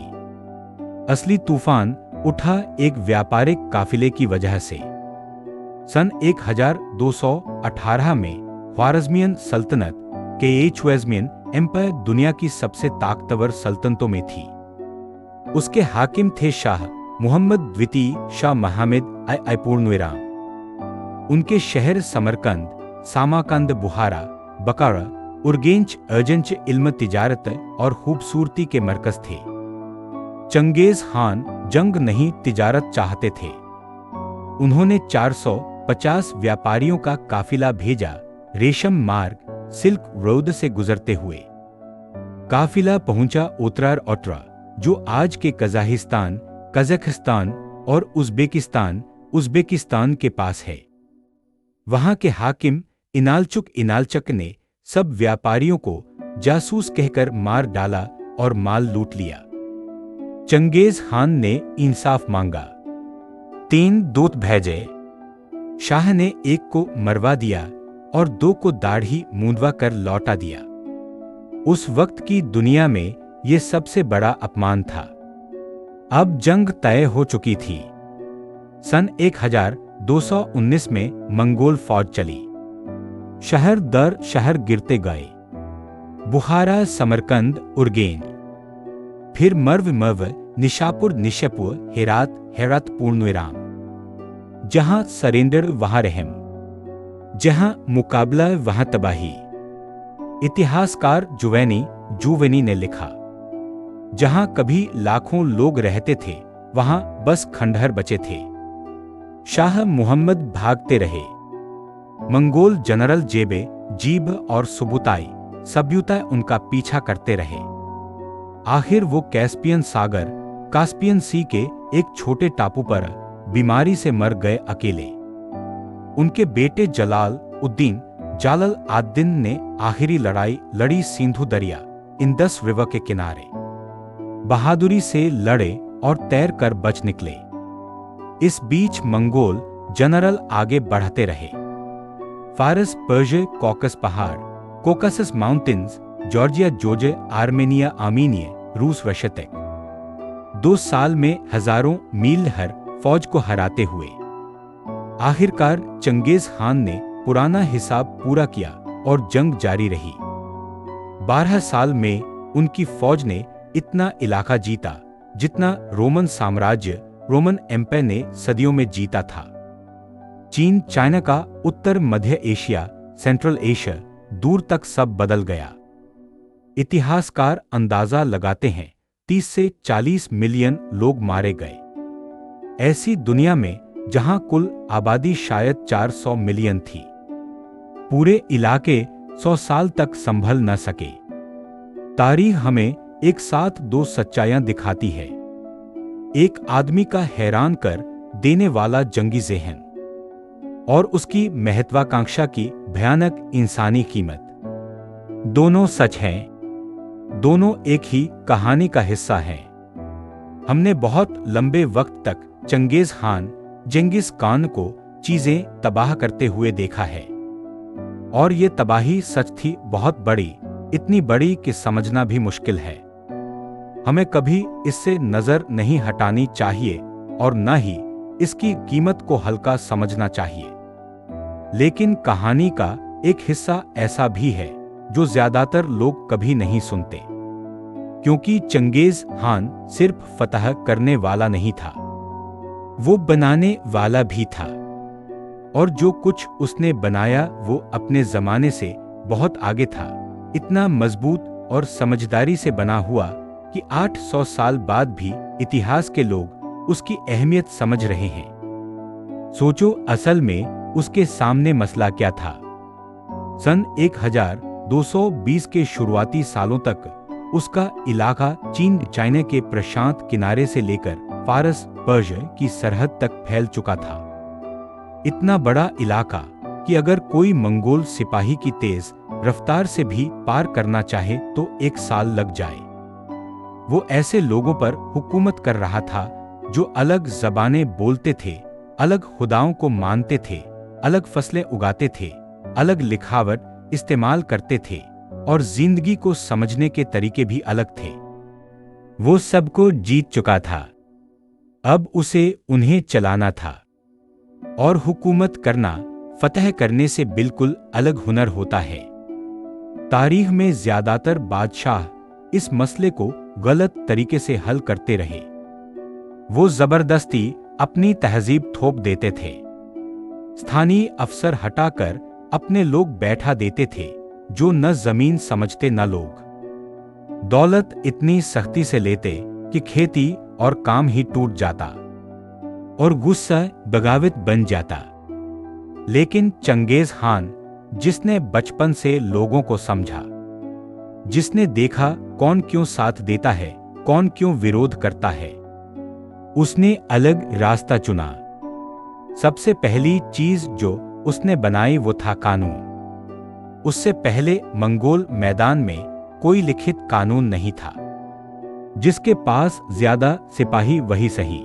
A: असली तूफान उठा एक व्यापारिक काफिले की वजह से। सन 1218 में ख्वारज़मियन सल्तनत के ख्वारज़मियन एम्पायर दुनिया की सबसे ताकतवर सल्तनतों में थी। उसके हाकिम थे शाह मुहम्मद द्वितीय शाह महमूद पूर्णविराम। उनके शहर समरकंद, सामाकंद, बुहारा, बकारा, उर्गेंच, अर्जेंच इल्म, तिजारत और खूबसूरती के मरकज थे। चंगेज खान जंग नहीं तिजारत चाहते थे। उन्होंने 450 व्यापारियों का काफिला भेजा, रेशम मार्ग, सिल्क रोड से गुजरते हुए। काफिला पहुंचा उत्तरार ओट्रा, जो आज के कजाकिस्तान, कजाकिस्तान और उज़्बेकिस्तान के पास है। वहां के हाकिम इनालचक ने सब व्यापारियों को जासूस कहकर मार डाला और माल लूट लिया। चंगेज खान ने इंसाफ मांगा। 3 दूत भेजे। शाह ने एक को मरवा दिया और 2 को दाढ़ी मूंदवा कर लौटा दिया। उस वक्त की दुनिया में यह सबसे बड़ा अपमान था। अब जंग तय हो चुकी थी। सन 1219 में मंगोल फौज चली। शहर दर शहर गिरते गए। बुखारा, समरकंद, उर्गेन, फिर मर्व, निशापुर, हेरात, पूर्णविराम। जहां सरेंडर वहां रहम, जहां मुकाबला वहां तबाही। इतिहासकार जुवेनी ने लिखा, जहां कभी लाखों लोग रहते थे, वहां बस खंडहर बचे थे। शाह मुहम्मद भागते रहे। मंगोल जनरल जीब और सब्युताई उनका पीछा करते रहे। आखिर वो कास्पियन सी के एक छोटे टापू पर बीमारी से मर गए अकेले। उनके बेटे जालल आद-दिन ने आखिरी लड़ाई लड़ी सिंधु दरिया, इंदस रिवर के किनारे। बहादुरी से लड़े और तैर कर बच निकले। इस बीच मंगोल जनरल आगे बढ़ते रहे। फारस, पर्शिया, कॉकस पहाड़, कोकासस mountains, Georgia George Armenia Armenia रूस वशतक 2 साल में हजारों मील हर फौज को हराते हुए आखिरकार चंगेज खान ने पुराना हिसाब पूरा किया और जंग जारी रही। 12 साल में उनकी फौज ने इतना इलाका जीता जितना रोमन साम्राज्य रोमन एम्पायर ने सदियों में जीता था। चीन, चाइना का उत्तर मध्य एशिया, सेंट्रल एशिया दूर तक सब बदल गया। इतिहासकार अंदाजा लगाते हैं 30 से 40 मिलियन लोग मारे गए। ऐसी दुनिया में जहां कुल आबादी शायद 400 मिलियन थी, पूरे इलाके 100 साल तक संभल न सके। तारीख हमें एक साथ 2 सच्चाइयां दिखाती है। एक आदमी का हैरान कर देने वाला जंगी ज़हन और उसकी महत्वाकांक्षा की भयानक इंसानी कीमत। दोनों सच हैं, दोनों एक ही कहानी का हिस्सा हैं। हमने बहुत लंबे वक्त तक चंगेज खान, जेंगिस खान को चीजें तबाह करते हुए देखा है, और ये तबाही सच थी बहुत बड़ी, इतनी बड़ी कि समझना भी मुश्किल है। हमें कभी इससे नजर नहीं हटानी चाहिए और न ही इसकी कीमत को हल्का समझना चाहिए। लेकिन कहानी का एक हिस्सा ऐसा भी है जो ज्यादातर लोग कभी नहीं सुनते, क्योंकि चंगेज खान सिर्फ फतह करने वाला नहीं था, वो बनाने वाला भी था। और जो कुछ उसने बनाया वो अपने जमाने से बहुत आगे था, इतना मजबूत और समझदारी से बना हुआ कि 800 साल बाद भी इतिहास के लोग उसकी अहमियत समझ रहे हैं। सोचो, असल में उसके सामने मसला क्या था। सन 1220 के शुरुआती सालों तक उसका इलाका चीन, चाइना के प्रशांत किनारे से लेकर फारस, पर्शिया की सरहद तक फैल चुका था। इतना बड़ा इलाका कि अगर कोई मंगोल सिपाही की तेज रफ्तार से भी पार करना चाहे तो 1 साल लग जाए। वो ऐसे लोगों पर हुकूमत कर रहा था जो अलग ज़बानें बोलते थे, अलग खुदाओं को मानते थे, अलग फसलें उगाते थे, अलग लिखावट इस्तेमाल करते थे और जिंदगी को समझने के तरीके भी अलग थे। वो सबको जीत चुका था, अब उसे उन्हें चलाना था। और हुकूमत करना फतह करने से बिल्कुल अलग हुनर होता है। तारीख में ज्यादातर बादशाह इस मसले को गलत तरीके से हल करते रहे। वो जबरदस्ती अपनी तहजीब थोप देते थे, स्थानीय अफसर हटाकर अपने लोग बैठा देते थे जो न जमीन समझते न लोग। दौलत इतनी सख्ती से लेते कि खेती और काम ही टूट जाता और गुस्सा बगावत बन जाता। लेकिन चंगेज खान, जिसने बचपन से लोगों को समझा, जिसने देखा कौन क्यों साथ देता है, कौन क्यों विरोध करता है, उसने अलग रास्ता चुना। सबसे पहली चीज जो उसने बनाई वो था कानून। उससे पहले मंगोल मैदान में कोई लिखित कानून नहीं था। जिसके पास ज्यादा सिपाही वही सही,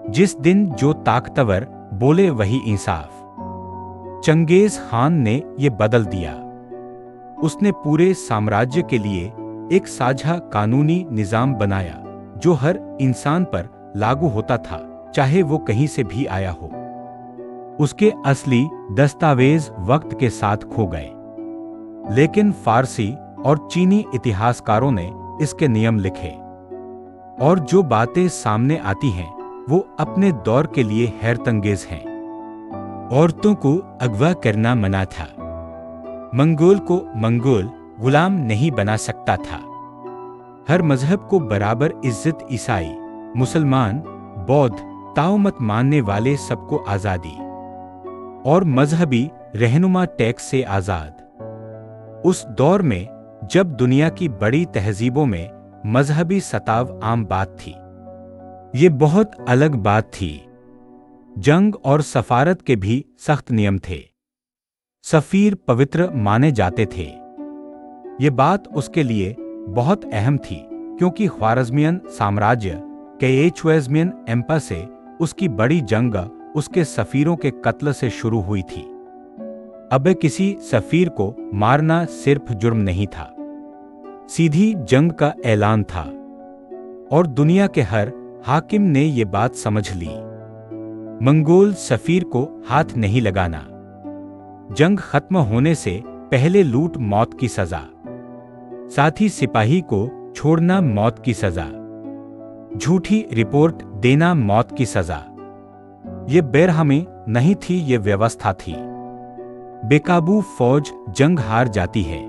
A: जिस दिन जो ताकतवर बोले वही इंसाफ। चंगेज खान ने ये बदल दिया। उसने पूरे साम्राज्य के लिए एक साझा कानूनी निजाम बनाया जो हर इंसान पर लागू होता था, चाहे वो कहीं से भी आया हो। उसके असली दस्तावेज वक्त के साथ खो गए, लेकिन फारसी और चीनी इतिहासकारों ने इसके नियम लिखे, और जो बातें सामने आती हैं वो अपने दौर के लिए हैरतअंगेज हैं। औरतों को अगवा करना मना था। मंगोल को मंगोल गुलाम नहीं बना सकता था। हर मजहब को बराबर इज्जत, ईसाई, मुसलमान, बौद्ध, ताओ मत मानने वाले सबको आजादी, और मजहबी रहनुमा टैक्स से आजाद। उस दौर में जब दुनिया की बड़ी तहजीबों में मजहबी सताव आम बात थी, ये बहुत अलग बात थी। जंग और सफारत के भी सख्त नियम थे। सफीर पवित्र माने जाते थे। ये बात उसके लिए बहुत अहम थी क्योंकि ख्वारज़मियन साम्राज्य कैएचवेज़मियन एम्पायर से उसकी बड़ी जंग उसके सफीरों के कत्ल से शुरू हुई थी। अब किसी सफीर को मारना सिर्फ जुर्म नहीं था, सीधी जंग का ऐलान था और दुनिया के हर हाकिम ने ये बात समझ ली। मंगोल सफीर को हाथ नहीं लगाना, जंग खत्म होने से पहले लूट मौत की सजा, साथ ही सिपाही को छोड़ना मौत की सजा, झूठी रिपोर्ट देना मौत की सजा। ये बेरहमी नहीं थी, ये व्यवस्था थी। बेकाबू फौज जंग हार जाती है,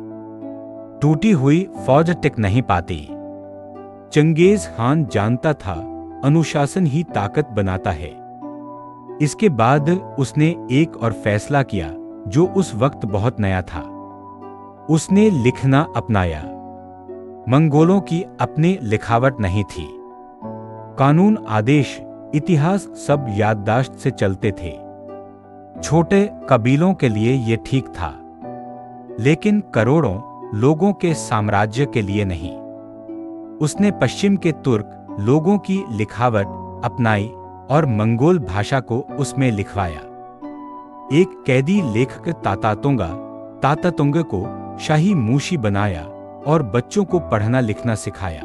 A: टूटी हुई फौज टिक नहीं पाती। चंगेज खान जानता था अनुशासन ही ताकत बनाता है। इसके बाद उसने एक और फैसला किया जो उस वक्त बहुत नया था। उसने लिखना अपनाया। मंगोलों की अपनी लिखावट नहीं थी। कानून, आदेश, इतिहास सब याददाश्त से चलते थे। छोटे कबीलों के लिए यह ठीक था, लेकिन करोड़ों लोगों के साम्राज्य के लिए नहीं। उसने पश्चिम के तुर्क लोगों की लिखावट अपनाई और मंगोल भाषा को उसमें लिखवाया। एक कैदी लेखक तातातुंग को शाही मूशी बनाया और बच्चों को पढ़ना लिखना सिखाया।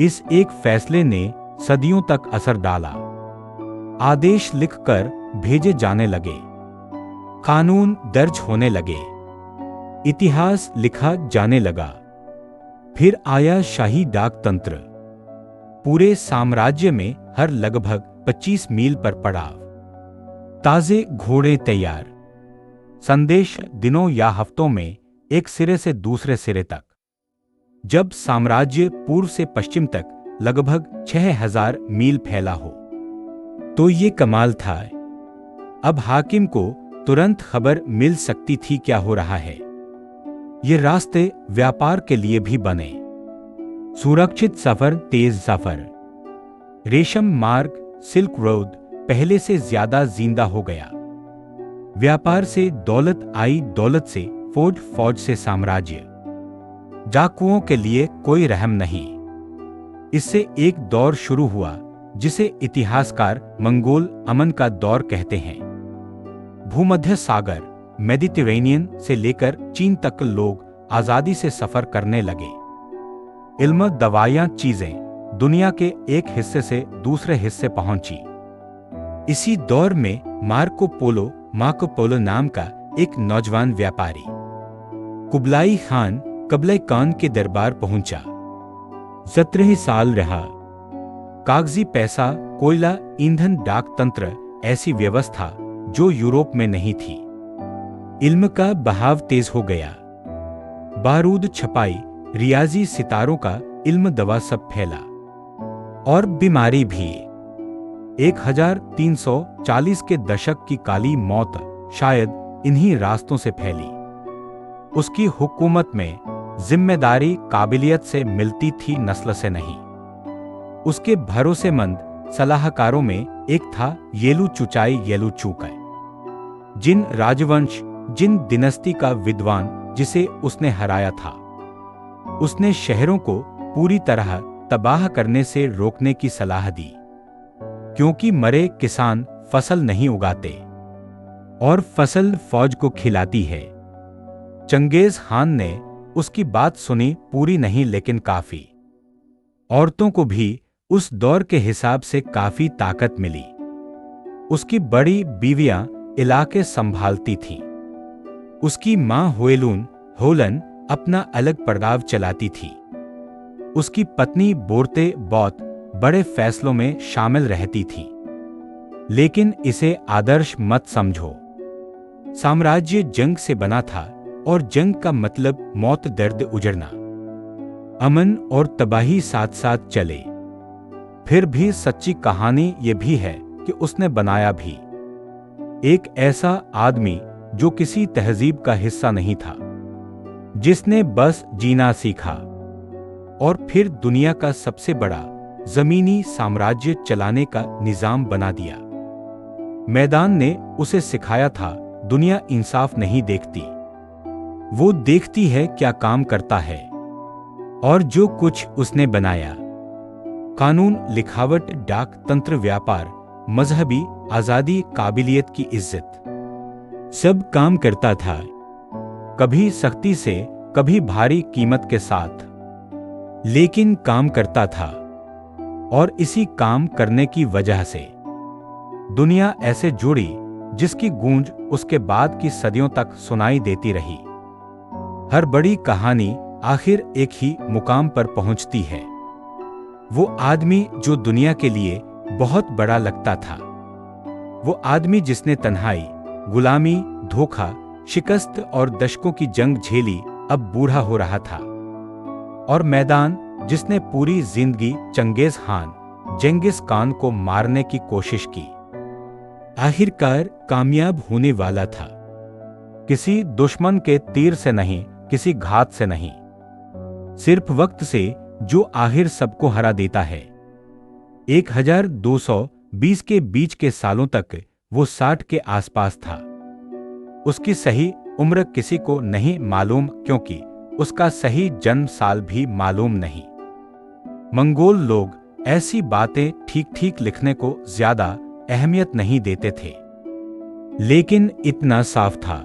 A: इस एक फैसले ने सदियों तक असर डाला। आदेश लिखकर भेजे जाने लगे, कानून दर्ज होने लगे, इतिहास लिखा जाने लगा। फिर आया शाही डाक तंत्र। पूरे साम्राज्य में हर लगभग 25 मील पर पड़ाव, ताजे घोड़े तैयार, संदेश दिनों या हफ्तों में एक सिरे से दूसरे सिरे तक। जब साम्राज्य पूर्व से पश्चिम तक लगभग 6000 मील फैला हो, तो ये कमाल था। अब हाकिम को तुरंत खबर मिल सकती थी क्या हो रहा है। ये रास्ते व्यापार के लिए भी बने। सुरक्षित सफर, तेज सफर, रेशम मार्ग, सिल्क रोड पहले से ज्यादा जिंदा हो गया। व्यापार से दौलत आई, दौलत से फौज, फौज से साम्राज्य। डाकुओं के लिए कोई रहम नहीं। इससे एक दौर शुरू हुआ जिसे इतिहासकार मंगोल अमन का दौर कहते हैं। भूमध्य सागर, मेडिटेरेनियन से लेकर चीन तक लोग आजादी से सफर करने लगे। इल्म, दवाइयां, चीजें दुनिया के एक हिस्से से दूसरे हिस्से पहुंची। इसी दौर में मार्को पोलो नाम का एक नौजवान व्यापारी कुबलाई खान के दरबार पहुंचा। 17 साल रहा। कागजी पैसा, कोयला, ईंधन, डाक तंत्र, ऐसी व्यवस्था जो यूरोप में नहीं थी। इल्म का बहाव तेज हो गया। बारूद, छपाई, रियाजी, सितारों का इल्म, दवा सब फैला। और बीमारी भी। 1340 के दशक की काली मौत शायद इन्हीं रास्तों से फैली। उसकी हुकूमत में जिम्मेदारी काबिलियत से मिलती थी, नस्ल से नहीं। उसके भरोसेमंद सलाहकारों में एक था येलू चुकाई, जिन राजवंश, जिन दिनस्ती का विद्वान जिसे उसने हराया था। उसने शहरों को पूरी तरह तबाह करने से रोकने की सलाह दी, क्योंकि मरे किसान फसल नहीं उगाते और फसल फौज को खिलाती है। चंगेज खान ने उसकी बात सुनी, पूरी नहीं लेकिन काफी। औरतों को भी उस दौर के हिसाब से काफी ताकत मिली। उसकी बड़ी बीवियां इलाके संभालती थीं। उसकी मां होलन अपना अलग परदाव चलाती थी। उसकी पत्नी बोरते बहुत बड़े फैसलों में शामिल रहती थी। लेकिन इसे आदर्श मत समझो। साम्राज्य जंग से बना था और जंग का मतलब मौत, दर्द, उजड़ना। अमन और तबाही साथ साथ चले। फिर भी सच्ची कहानी ये भी है कि उसने बनाया भी एक ऐसा आदमी जो किसी तहजीब का हिस्सा नहीं था, जिसने बस जीना सीखा और फिर दुनिया का सबसे बड़ा जमीनी साम्राज्य चलाने का निजाम बना दिया। मैदान ने उसे सिखाया था, दुनिया इंसाफ नहीं देखती, वो देखती है क्या काम करता है। और जो कुछ उसने बनाया, कानून, लिखावट, डाक तंत्र, व्यापार, मजहबी आजादी, काबिलियत की इज्जत, सब काम करता था। कभी सख्ती से कभी भारी कीमत के साथ, लेकिन काम करता था। और इसी काम करने की वजह से दुनिया ऐसे जुड़ी जिसकी गूंज उसके बाद की सदियों तक सुनाई देती रही। हर बड़ी कहानी आखिर एक ही मुकाम पर पहुंचती है। वो आदमी जो दुनिया के लिए बहुत बड़ा लगता था, वो आदमी जिसने तन्हाई, गुलामी, धोखा, शिकस्त और दशकों की जंग झेली, अब बूढ़ा हो रहा था। और मैदान जिसने पूरी जिंदगी चंगेज खान, जेंगिस खान को मारने की कोशिश की, आखिरकार कामयाब होने वाला था। किसी दुश्मन के तीर से नहीं, किसी घात से नहीं, सिर्फ वक्त से, जो आखिर सबको हरा देता है। 1220 के बीच के सालों तक वो 60 के आसपास था। उसकी सही उम्र किसी को नहीं मालूम, क्योंकि उसका सही जन्म साल भी मालूम नहीं। मंगोल लोग ऐसी बातें ठीक ठीक लिखने को ज्यादा अहमियत नहीं देते थे, लेकिन इतना साफ था,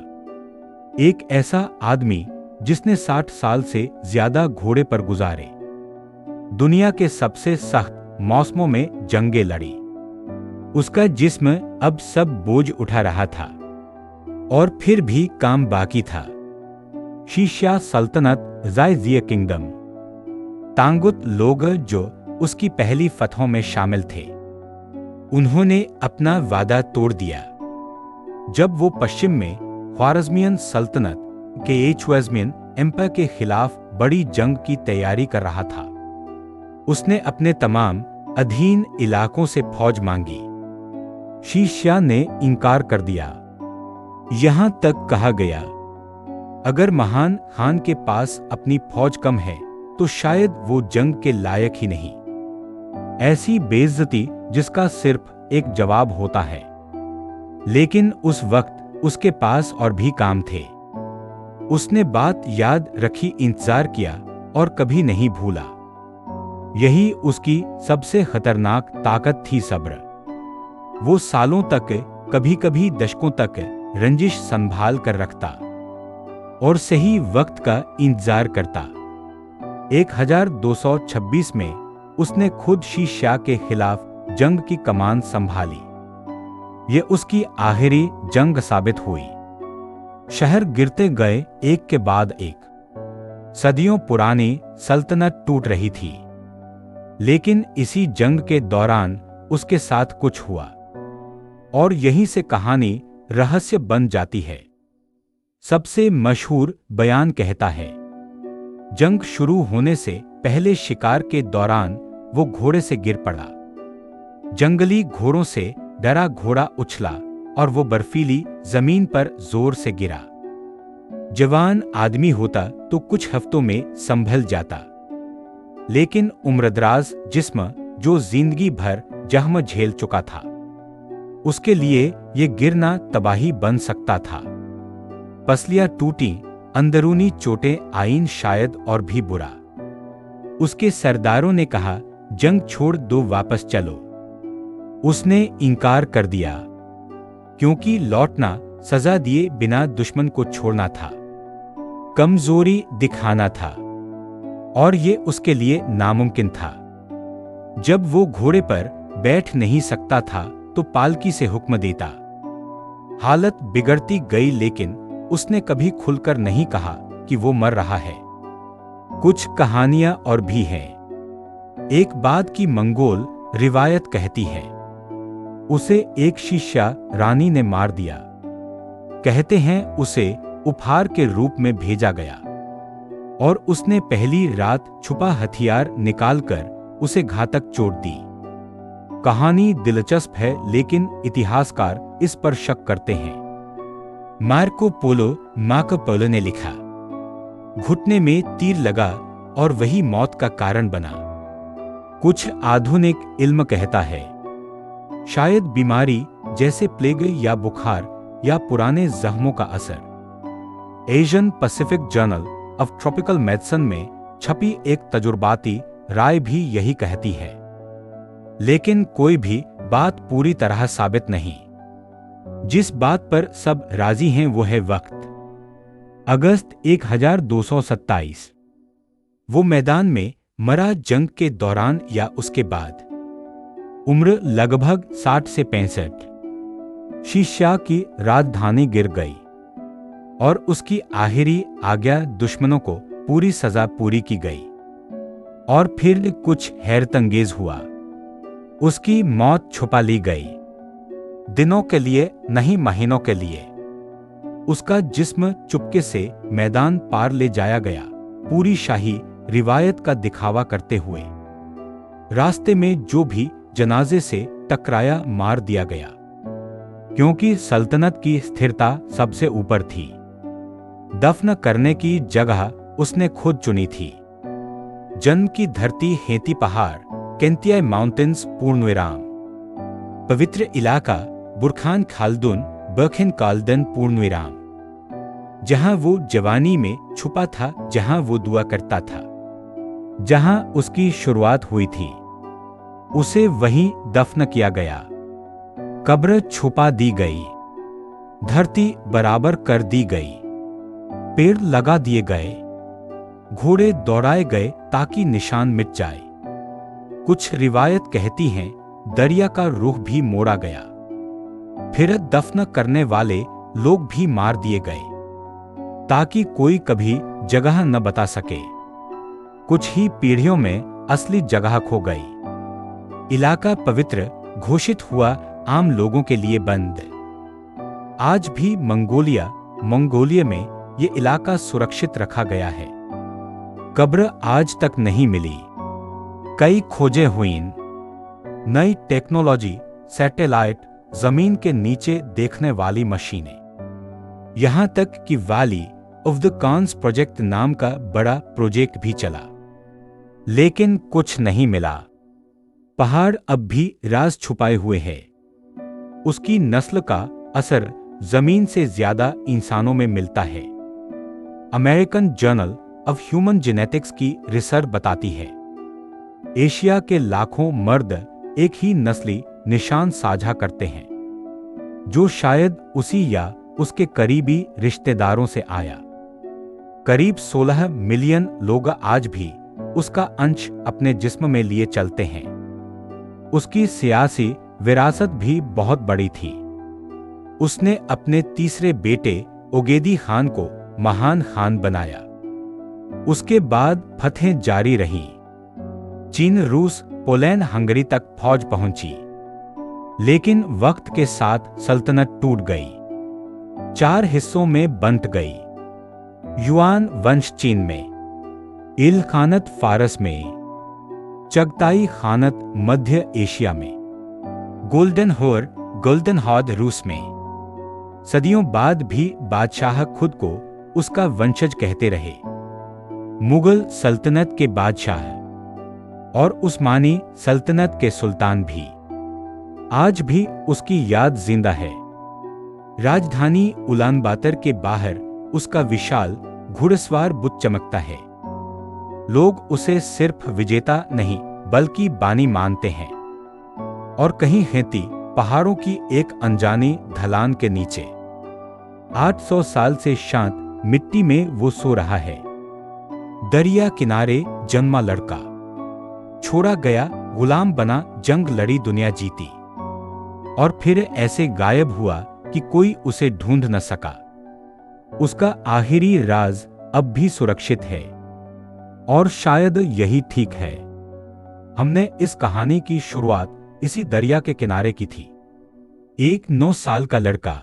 A: एक ऐसा आदमी जिसने 60 साल से ज्यादा घोड़े पर गुजारे, दुनिया के सबसे सख्त मौसमों में जंगें लड़ी। उसका जिस्म अब सब बोझ उठा रहा था, और फिर भी काम बाकी था। शीशा सल्तनत, जायजिया किंगडम, तांगुत लोग जो उसकी पहली फतहों में शामिल थे, उन्होंने अपना वादा तोड़ दिया। जब वो पश्चिम में ख्वारज़मियन सल्तनत के ख्वारज़मियन एम्पायर के खिलाफ बड़ी जंग की तैयारी कर रहा था, उसने अपने तमाम अधीन इलाकों से फौज मांगी। शीशा ने इनकार कर दिया। यहां तक कहा गया, अगर महान खान के पास अपनी फौज कम है तो शायद वो जंग के लायक ही नहीं। ऐसी बेइज्जती जिसका सिर्फ एक जवाब होता है। लेकिन उस वक्त उसके पास और भी काम थे। उसने बात याद रखी, इंतजार किया और कभी नहीं भूला। यही उसकी सबसे खतरनाक ताकत थी, सब्र। वो सालों तक, कभी कभी दशकों तक रंजिश संभाल कर रखता और सही वक्त का इंतजार करता। 1226 में उसने खुद शीशा के खिलाफ जंग की कमान संभाली। ये उसकी आखिरी जंग साबित हुई। शहर गिरते गए एक के बाद एक। सदियों पुरानी सल्तनत टूट रही थी। लेकिन इसी जंग के दौरान उसके साथ कुछ हुआ, और यहीं से कहानी रहस्य बन जाती है। सबसे मशहूर बयान कहता है, जंग शुरू होने से पहले शिकार के दौरान वो घोड़े से गिर पड़ा। जंगली घोड़ों से डरा घोड़ा उछला और वो बर्फीली जमीन पर जोर से गिरा। जवान आदमी होता तो कुछ हफ्तों में संभल जाता, लेकिन उम्रदराज जिस्म जो जिंदगी भर जख्म झेल चुका था, उसके लिए ये गिरना तबाही बन सकता था। पसलियां टूटी, अंदरूनी चोटें आईं, शायद और भी बुरा। उसके सरदारों ने कहा, जंग छोड़ दो, वापस चलो। उसने इनकार कर दिया, क्योंकि लौटना सजा दिए बिना दुश्मन को छोड़ना था, कमजोरी दिखाना था, और ये उसके लिए नामुमकिन था। जब वो घोड़े पर बैठ नहीं सकता था तो पालकी से हुक्म देता। हालत बिगड़ती गई, लेकिन उसने कभी खुलकर नहीं कहा कि वो मर रहा है। कुछ कहानियां और भी हैं। एक बात की मंगोल रिवायत कहती है, उसे एक शीशा रानी ने मार दिया। कहते हैं उसे उपहार के रूप में भेजा गया, और उसने पहली रात छुपा हथियार निकालकर उसे घातक चोट दी। कहानी दिलचस्प है, लेकिन इतिहासकार इस पर शक करते हैं। मार्को पोलो ने लिखा, घुटने में तीर लगा और वही मौत का कारण बना। कुछ आधुनिक इल्म कहता है, शायद बीमारी जैसे प्लेग या बुखार या पुराने जख्मों का असर। Asian Pacific journal of tropical medicine में छपी एक तजुर्बाती राय भी यही कहती है। लेकिन कोई भी बात पूरी तरह साबित नहीं। जिस बात पर सब राजी हैं वो है वक्त। अगस्त 1227। वो मैदान में मरा जंग के दौरान या उसके बाद। उम्र लगभग 60 से 65। शीशा की राजधानी गिर गई और उसकी आखिरी आज्ञा दुश्मनों को पूरी सजा पूरी की गई। और फिर कुछ हैरतअंगेज हुआ। उसकी मौत छुपा ली गई, दिनों के लिए नहीं महीनों के लिए। उसका जिस्म चुपके से मैदान पार ले जाया गया, पूरी शाही रिवायत का दिखावा करते हुए। रास्ते में जो भी जनाजे से टकराया मार दिया गया, क्योंकि सल्तनत की स्थिरता सबसे ऊपर थी। दफन करने की जगह उसने खुद चुनी थी। जन्म की धरती हेती पहाड़, केंतिया माउंटेन्स पूर्णविराम। पवित्र इलाका बुरखान खाल्दुन बर्खिन काल्दन पूर्णविराम। जहां वो जवानी में छुपा था, जहां वो दुआ करता था, जहां उसकी शुरुआत हुई थी, उसे वहीं दफन किया गया। कब्र छुपा दी गई, धरती बराबर कर दी गई, पेड़ लगा दिए गए, घोड़े दौड़ाए गए ताकि निशान मिट जाए। कुछ रिवायत कहती हैं दरिया का रुख भी मोड़ा गया। फिर दफन करने वाले लोग भी मार दिए गए ताकि कोई कभी जगह न बता सके। कुछ ही पीढ़ियों में असली जगह खो गई। इलाका पवित्र घोषित हुआ, आम लोगों के लिए बंद। आज भी मंगोलिया में ये इलाका सुरक्षित रखा गया है। कब्र आज तक नहीं मिली। कई खोजें हुईं। नई टेक्नोलॉजी, सैटेलाइट, जमीन के नीचे देखने वाली मशीनें, यहां तक कि valley of the cons project नाम का बड़ा प्रोजेक्ट भी चला, लेकिन कुछ नहीं मिला। पहाड़ अब भी राज छुपाए हुए है। उसकी नस्ल का असर जमीन से ज्यादा इंसानों में मिलता है। American journal of human genetics की रिसर्च बताती है एशिया के लाखों मर्द एक ही नस्ली निशान साझा करते हैं, जो शायद उसी या उसके करीबी रिश्तेदारों से आया। करीब 16 मिलियन लोग आज भी उसका अंश अपने जिस्म में लिए चलते हैं। उसकी सियासी विरासत भी बहुत बड़ी थी। उसने अपने तीसरे बेटे ओगेदी खान को महान खान बनाया। उसके बाद फतहें जारी रहीं। चीन, रूस, पोलैंड, हंगरी तक फौज पहुंची, लेकिन वक्त के साथ सल्तनत टूट गई, 4 हिस्सों में बंट गई। युआन वंश चीन में, इल खानत फारस में, चगताई खानत मध्य एशिया में, गोल्डन हॉर्ड रूस में। सदियों बाद भी बादशाह खुद को उसका वंशज कहते रहे। मुगल सल्तनत के बादशाह और उस्मानी सल्तनत के सुल्तान भी आज भी उसकी याद जिंदा है। राजधानी उलानबातर के बाहर उसका विशाल घुड़सवार बुत चमकता है। लोग उसे सिर्फ विजेता नहीं बल्कि बानी मानते हैं। और कहीं हेती पहाड़ों की एक अनजानी ढलान के नीचे 800 साल से शांत मिट्टी में वो सो रहा है। दरिया किनारे जन्मा लड़का, छोड़ा गया, गुलाम बना, जंग लड़ी, दुनिया जीती, और फिर ऐसे गायब हुआ कि कोई उसे ढूंढ न सका। उसका आखिरी राज अब भी सुरक्षित है, और शायद यही ठीक है। हमने इस कहानी की शुरुआत इसी दरिया के किनारे की थी। एक 9 साल का लड़का,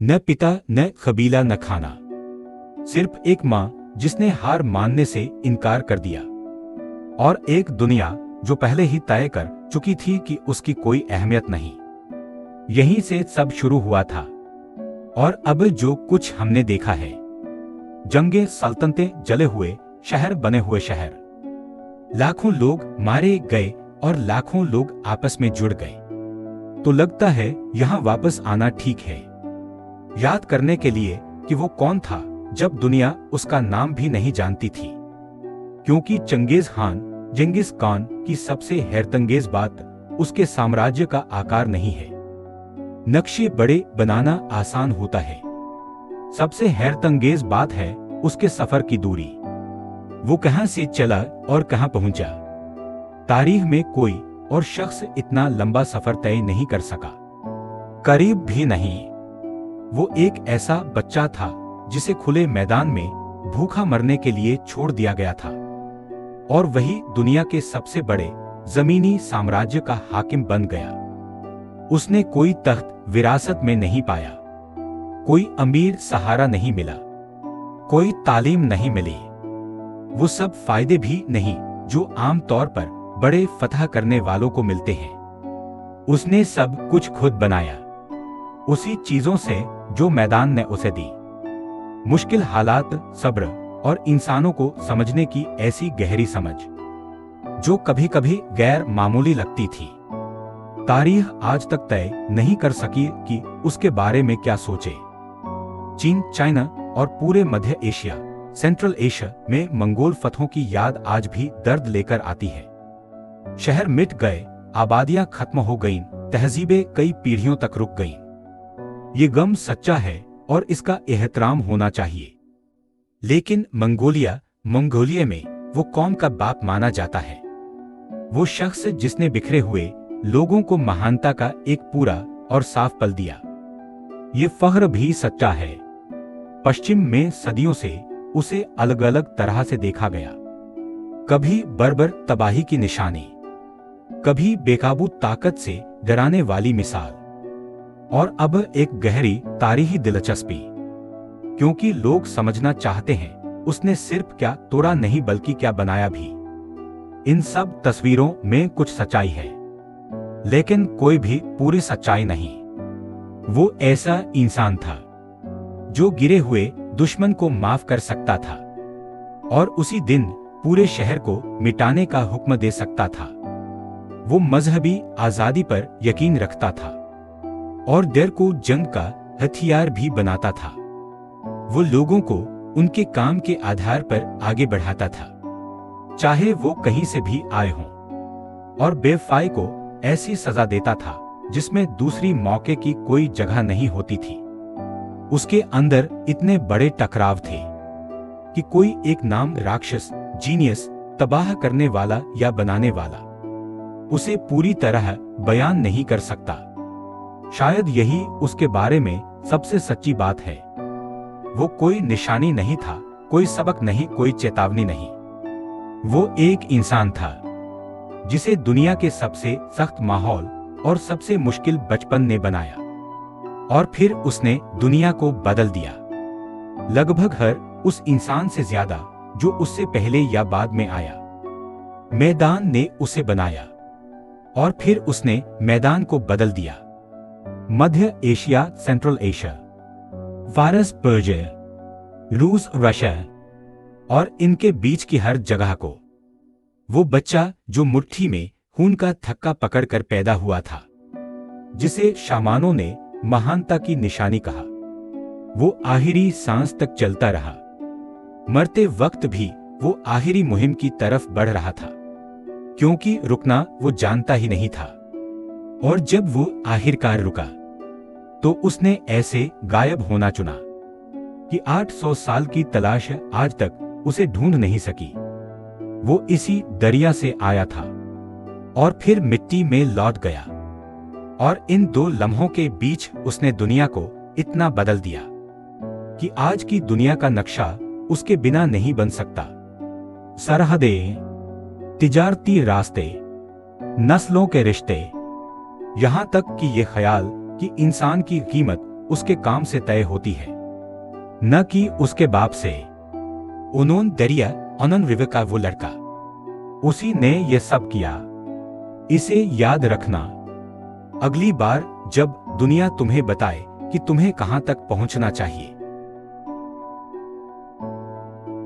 A: न पिता न कबीला न खाना, सिर्फ एक मां जिसने हार मानने से इनकार कर दिया, और एक दुनिया जो पहले ही तय कर चुकी थी कि उसकी कोई अहमियत नहीं। यहीं से सब शुरू हुआ था। और अब जो कुछ हमने देखा है, जंगे, सल्तनतें, जले हुए शहर, बने हुए शहर, लाखों लोग मारे गए और लाखों लोग आपस में जुड़ गए, तो लगता है यहां वापस आना ठीक है, याद करने के लिए कि वो कौन था जब दुनिया उसका नाम भी नहीं जानती थी। क्योंकि चंगेज खान की सबसे हैरतअंगेज बात उसके साम्राज्य का आकार नहीं है। नक्शे बड़े बनाना आसान होता है, सबसे हैरतअंगेज बात है उसके सफर की दूरी। वो कहां से चला और कहां पहुंचा। तारीख में कोई और शख्स इतना लंबा सफर तय नहीं कर सका, करीब भी नहीं। वो एक ऐसा बच्चा था जिसे खुले मैदान में भूखा मरने के लिए छोड़ दिया गया था, और वही दुनिया के सबसे बड़े जमीनी साम्राज्य का हाकिम बन गया। उसने कोई तख्त विरासत में नहीं पाया, कोई अमीर सहारा नहीं मिला, कोई तालीम नहीं मिली, वो सब फायदे भी नहीं जो आम तौर पर बड़े फतह करने वालों को मिलते हैं। उसने सब कुछ खुद बनाया, उसी चीजों से जो मैदान ने उसे दी। मुश्किल हालात, सब्र और इंसानों को समझने की ऐसी गहरी समझ जो कभी कभी गैर मामूली लगती थी। तारीख आज तक तय नहीं कर सकी कि उसके बारे में क्या सोचे। चीन, चाइना और पूरे मध्य एशिया, सेंट्रल एशिया में मंगोल फतहों की याद आज भी दर्द लेकर आती है। शहर मिट गए, आबादियां खत्म हो गईं, तहजीबें कई पीढ़ियों तक रुक गईं। ये गम सच्चा है और इसका एहतराम होना चाहिए। लेकिन मंगोलिया में वो कौम का बाप माना जाता है। वो शख्स जिसने बिखरे हुए लोगों को महानता का एक पूरा और साफ पल दिया। ये फख्र भी सच्चा है। पश्चिम में सदियों से उसे अलग अलग तरह से देखा गया, कभी बर्बर तबाही की निशानी, कभी बेकाबू ताकत से डराने वाली मिसाल, और अब एक गहरी तारीखी दिलचस्पी, क्योंकि लोग समझना चाहते हैं उसने सिर्फ क्या तोड़ा नहीं बल्कि क्या बनाया भी। इन सब तस्वीरों में कुछ सच्चाई है, लेकिन कोई भी पूरी सच्चाई नहीं। वो ऐसा इंसान था जो गिरे हुए दुश्मन को माफ कर सकता था और उसी दिन पूरे शहर को मिटाने का हुक्म दे सकता था। वो मजहबी आजादी पर यकीन रखता था और डर को जंग का हथियार भी बनाता था। वो लोगों को उनके काम के आधार पर आगे बढ़ाता था, चाहे वो कहीं से भी आए हों, और बेवफाई को ऐसी सजा देता था जिसमें दूसरी मौके की कोई जगह नहीं होती थी। उसके अंदर इतने बड़े टकराव थे कि कोई एक नाम राक्षस, जीनियस, तबाह करने वाला या बनाने वाला उसे पूरी तरह बयान नहीं कर सकता। शायद यही उसके बारे में सबसे सच्ची बात है। वो कोई निशानी नहीं था, कोई सबक नहीं, कोई चेतावनी नहीं। वो एक इंसान था जिसे दुनिया के सबसे सख्त माहौल और सबसे मुश्किल बचपन ने बनाया, और फिर उसने दुनिया को बदल दिया। लगभग हर उस इंसान से ज्यादा जो उससे पहले या बाद में आया। मैदान ने उसे बनाया और फिर उसने मैदान को बदल दिया। मध्य एशिया, सेंट्रल एशिया, फारस, पर्शिया, रूस, रशिया और इनके बीच की हर जगह को वो बच्चा जो मुट्ठी में खून का थक्का पकड़कर पैदा हुआ था, जिसे शामानों ने महानता की निशानी कहा, वो आखिरी सांस तक चलता रहा। मरते वक्त भी वो आखिरी मुहिम की तरफ बढ़ रहा था, क्योंकि रुकना वो जानता ही नहीं था। और जब वो आखिरकार रुका तो उसने ऐसे गायब होना चुना कि 800 साल की तलाश आज तक उसे ढूंढ नहीं सकी। वो इसी दरिया से आया था और फिर मिट्टी में लौट गया, और इन दो लम्हों के बीच उसने दुनिया को इतना बदल दिया कि आज की दुनिया का नक्शा उसके बिना नहीं बन सकता। सरहदें, तिजारती रास्ते, नस्लों के रिश्ते, यहां तक कि ये ख्याल कि इंसान की कीमत उसके काम से तय होती है, न कि उसके बाप से। उन्होंने दरिया अनन रिवर का वो लड़का, उसी ने ये सब किया। इसे याद रखना, अगली बार जब दुनिया तुम्हें बताए कि तुम्हें कहां तक पहुंचना चाहिए।